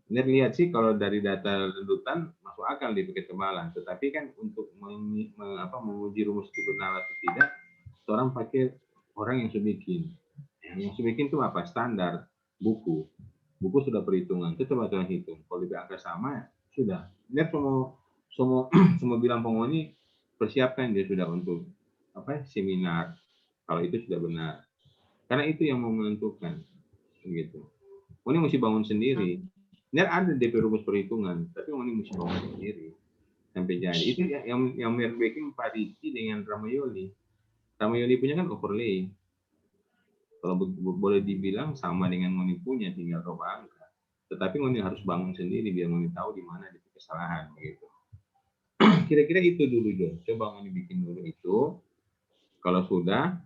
Lihat sih kalau dari data rendutan masuk akal di pakai tebalan, tetapi kan untuk menguji rumus itu benar atau tidak, orang pakai orang yang sudah bikin. Yang sudah bikin itu apa? Standar buku. Buku sudah perhitungan, itu coba tuan hitung. Kalau di angka sama, sudah. Lihat semua bilang penghuni persiapkan dia sudah untuk seminar. Kalau itu sudah benar, karena itu yang mau menentukan, gitu. Ini mesti bangun sendiri. Ini ada DP rumus perhitungan, tapi ini mesti bangun sendiri sampai jadi. Itu yang baking Pak Riki dengan Ramayoli. Ramayoli punya kan overlay. Kalau boleh dibilang sama dengan Moni punya, tinggal coba angka. Tetapi Moni harus bangun sendiri biar Moni tahu di mana ada kesalahan, gitu. Kira-kira itu dulu dong. Coba Moni bikin dulu itu. Kalau sudah,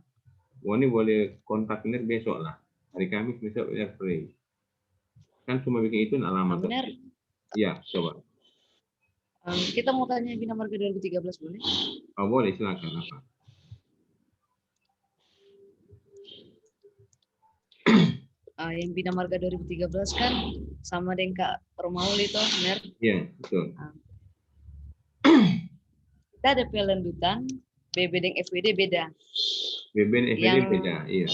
Moni boleh kontak Ner besok lah. Hari Kamis besok ya free. Kan cuma bikin itu nggak lama. Benar. Iya, coba. Kita mau tanya Bina Marga 2013 boleh? Oh, boleh, silakan. Apa? Yang Bina Marga 2013 kan sama dengan Kak Romauli toh, Ner? Iya, betul. Kita ada lanjutan, BB dan FWD beda. BB dan FWD beda, iya.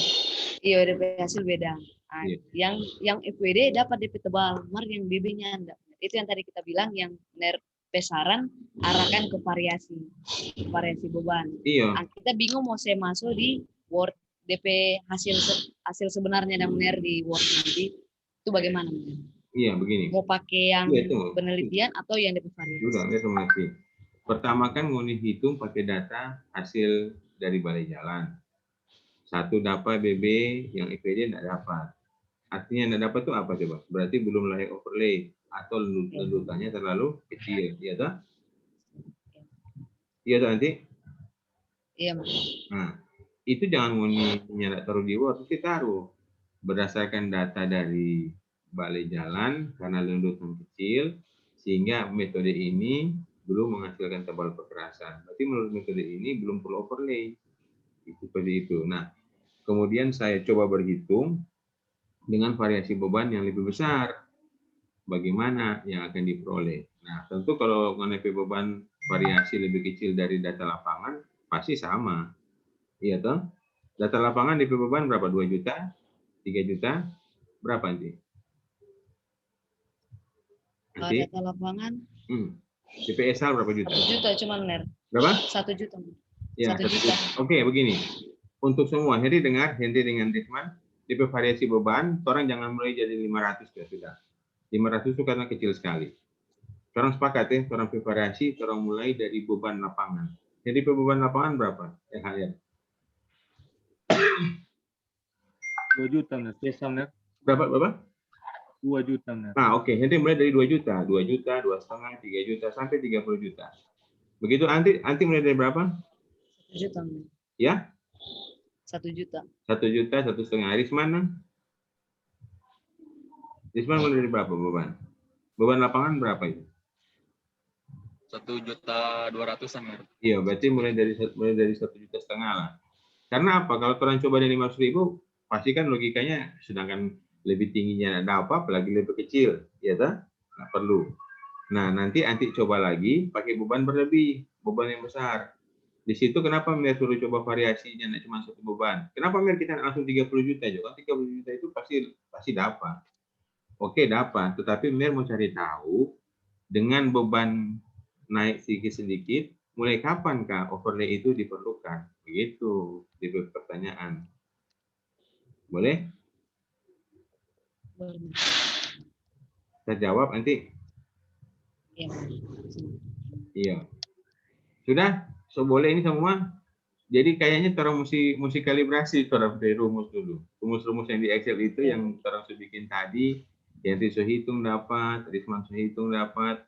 Iya, DP hasil beda. Iya. Yang FWD dapat DP tebal, Mar yang BB-nya enggak. Itu yang tadi kita bilang, yang Ner pesaran arahkan ke variasi beban. Iya. Kita bingung mau saya masuk di Word DP hasil sebenarnya dan Ner di Word nanti itu bagaimana? Iya, begini. Mau pakai yang penelitian atau yang DP variasi? Sudah, pertama kan mau dihitung pakai data hasil dari balai jalan. Satu dapat BB, yang FWD tidak dapat. Artinya tidak dapat itu apa coba? Berarti belum layak overlay atau lendutannya terlalu kecil, iya toh? Iya toh nanti? Iya, Mas. Nah, itu jangan mau nyala taruh di Word, kita taruh berdasarkan data dari balai jalan karena lendutan kecil, sehingga metode ini belum menghasilkan tebal perkerasan. Berarti menurut metode ini belum perlu overlay. Seperti itu. Nah, kemudian saya coba berhitung dengan variasi beban yang lebih besar. Bagaimana yang akan diperoleh? Nah, tentu kalau mengenai beban variasi lebih kecil dari data lapangan, pasti sama. Iya toh? Data lapangan DP beban berapa? 2 juta? 3 juta? Berapa nanti? Kalau data lapangan, DP SL berapa juta? 1 juta cuma Ner. Berapa? 1 juta. Ya, 1 juta. Oke, begini. Untuk semua, Henry dengan Risman, DP variasi beban, orang jangan mulai jadi 500 ya sudah. 500 itu karena kecil sekali. Orang sepakat ya, orang variasi, orang mulai dari beban lapangan. Jadi beban lapangan berapa? LHR. 2 juta, Ner. Berapa? 2 juta, Ner. Nah, oke. Jadi mulai dari 2 juta, 2 juta, 2,5, 3 juta, sampai 30 juta. Begitu, anti mulai dari berapa? 1 juta. Ya? 1 juta. 1 juta, 1,5. Risman mulai dari berapa beban? Beban lapangan berapa itu? 1.200.000-an, Mer. Iya, berarti mulai dari 1,5 juta lah. Karena apa? Kalau orang coba dari 500.000, pasti kan logikanya sedangkan lebih tingginya ada apa, apalagi lebih kecil, ya tak? Nggak perlu. Nah, nanti coba lagi pakai beban berlebih, beban yang besar. Di situ kenapa Mer suruh coba variasinya, nggak cuma satu beban? Kenapa Mer kita langsung 30 juta juga? 30 juta itu pasti dapat. Oke, dapat. Tetapi Mer mau cari tahu dengan beban naik sedikit-sedikit, mulai kapankah overlay itu diperlukan? Begitu di pertanyaan. Boleh? Boleh. Saya jawab nanti. Iya. Iya. Sudah? So boleh ini semua? Jadi kayaknya orang mesti kalibrasi orang dari rumus dulu. Rumus-rumus yang di Excel itu yang orang sudah bikin tadi, yang Riso hitung dapat, Risman hitung dapat.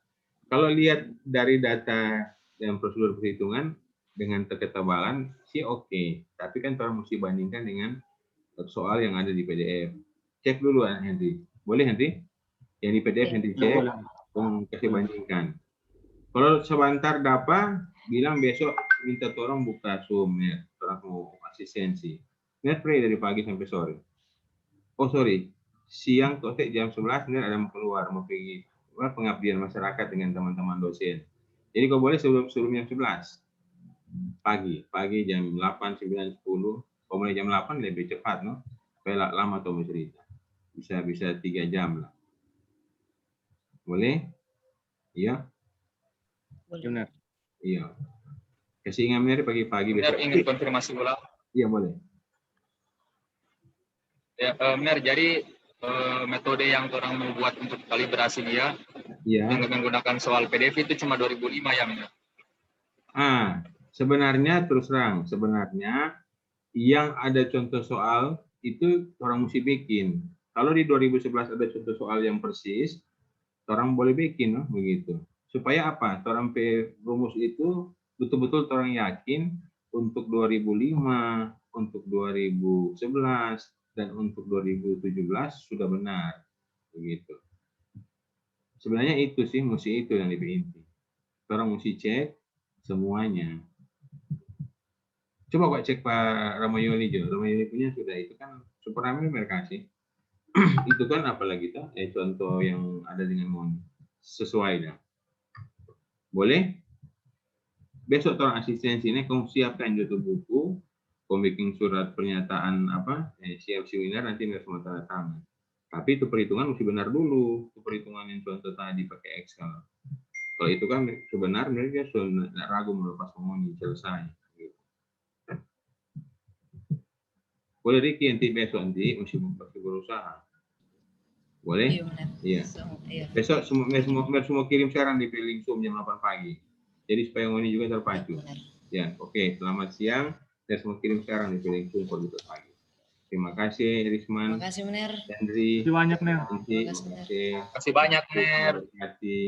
Kalau lihat dari data dan prosedur perhitungan dengan ketebalan sih oke. Tapi kan orang mesti bandingkan dengan soal yang ada di PDF. Cek dulu Henry. Boleh Henry? Yang di PDF Henry cek, kasih bandingkan. Kalau sebentar dapat, bilang besok minta tolong buka Zoom ya, orang mau asistensi. Net pray dari pagi sampai sore. Oh sorry, siang tuh jam 11 Net ada mau keluar, mau pergi pengabdian masyarakat dengan teman-teman dosen. Jadi kalau boleh sebelum jam 11 pagi jam 8, 9, 10. Kalau mulai jam 8 lebih cepat, no? Supaya lama tuh cerita. Bisa 3 jam lah. Boleh? Iya? Boleh. Iya. Kasih ingat pagi-pagi besok. Ingin konfirmasi ulang. Iya boleh. Ya, Mer, jadi metode yang orang mau buat untuk kalibrasi dia dengan menggunakan soal PDF itu cuma 2005 ya, Mer? Sebenarnya terus terang, sebenarnya yang ada contoh soal itu orang mesti bikin. Kalau di 2011 ada contoh soal yang persis, orang boleh bikin, no? Begitu. Supaya apa? Orang rumus itu betul-betul orang yakin untuk 2005, untuk 2011, dan untuk 2017 sudah benar. Begitu. Sebenarnya itu sih, mesti itu yang lebih inti. Orang mesti cek semuanya. Coba Pak cek Pak Ramayoli Jo. Ramayoli punya sudah itu kan super ramai mereka sih. Itu kan apalagi tuh contoh yang ada dengan Moni. Sesuai dah. Boleh? Besok orang asistensi ini kamu siapkan jatuh buku, kamu bikin surat pernyataan siap seminar nanti nggak semua tanda tangan. Tapi itu perhitungan mesti benar dulu. Itu perhitungan yang contoh tadi pakai Excel. Kalau itu kan sebenarnya dia sudah ragu melepas Moni selesai. Boleh Ricky nanti besok nanti mesti berusaha. Boleh? Iya. Besok semua kirim sekarang di link Zoom jam 8 pagi. Jadi supaya ini juga terpacu. Ya, oke. Selamat siang. Dan semua kirim sekarang di link Zoom kalau pagi. Terima kasih Risman. Terima kasih Mener. Henry. Terima kasih banyak Ner. Terima kasih banyak Ner. Terima kasih.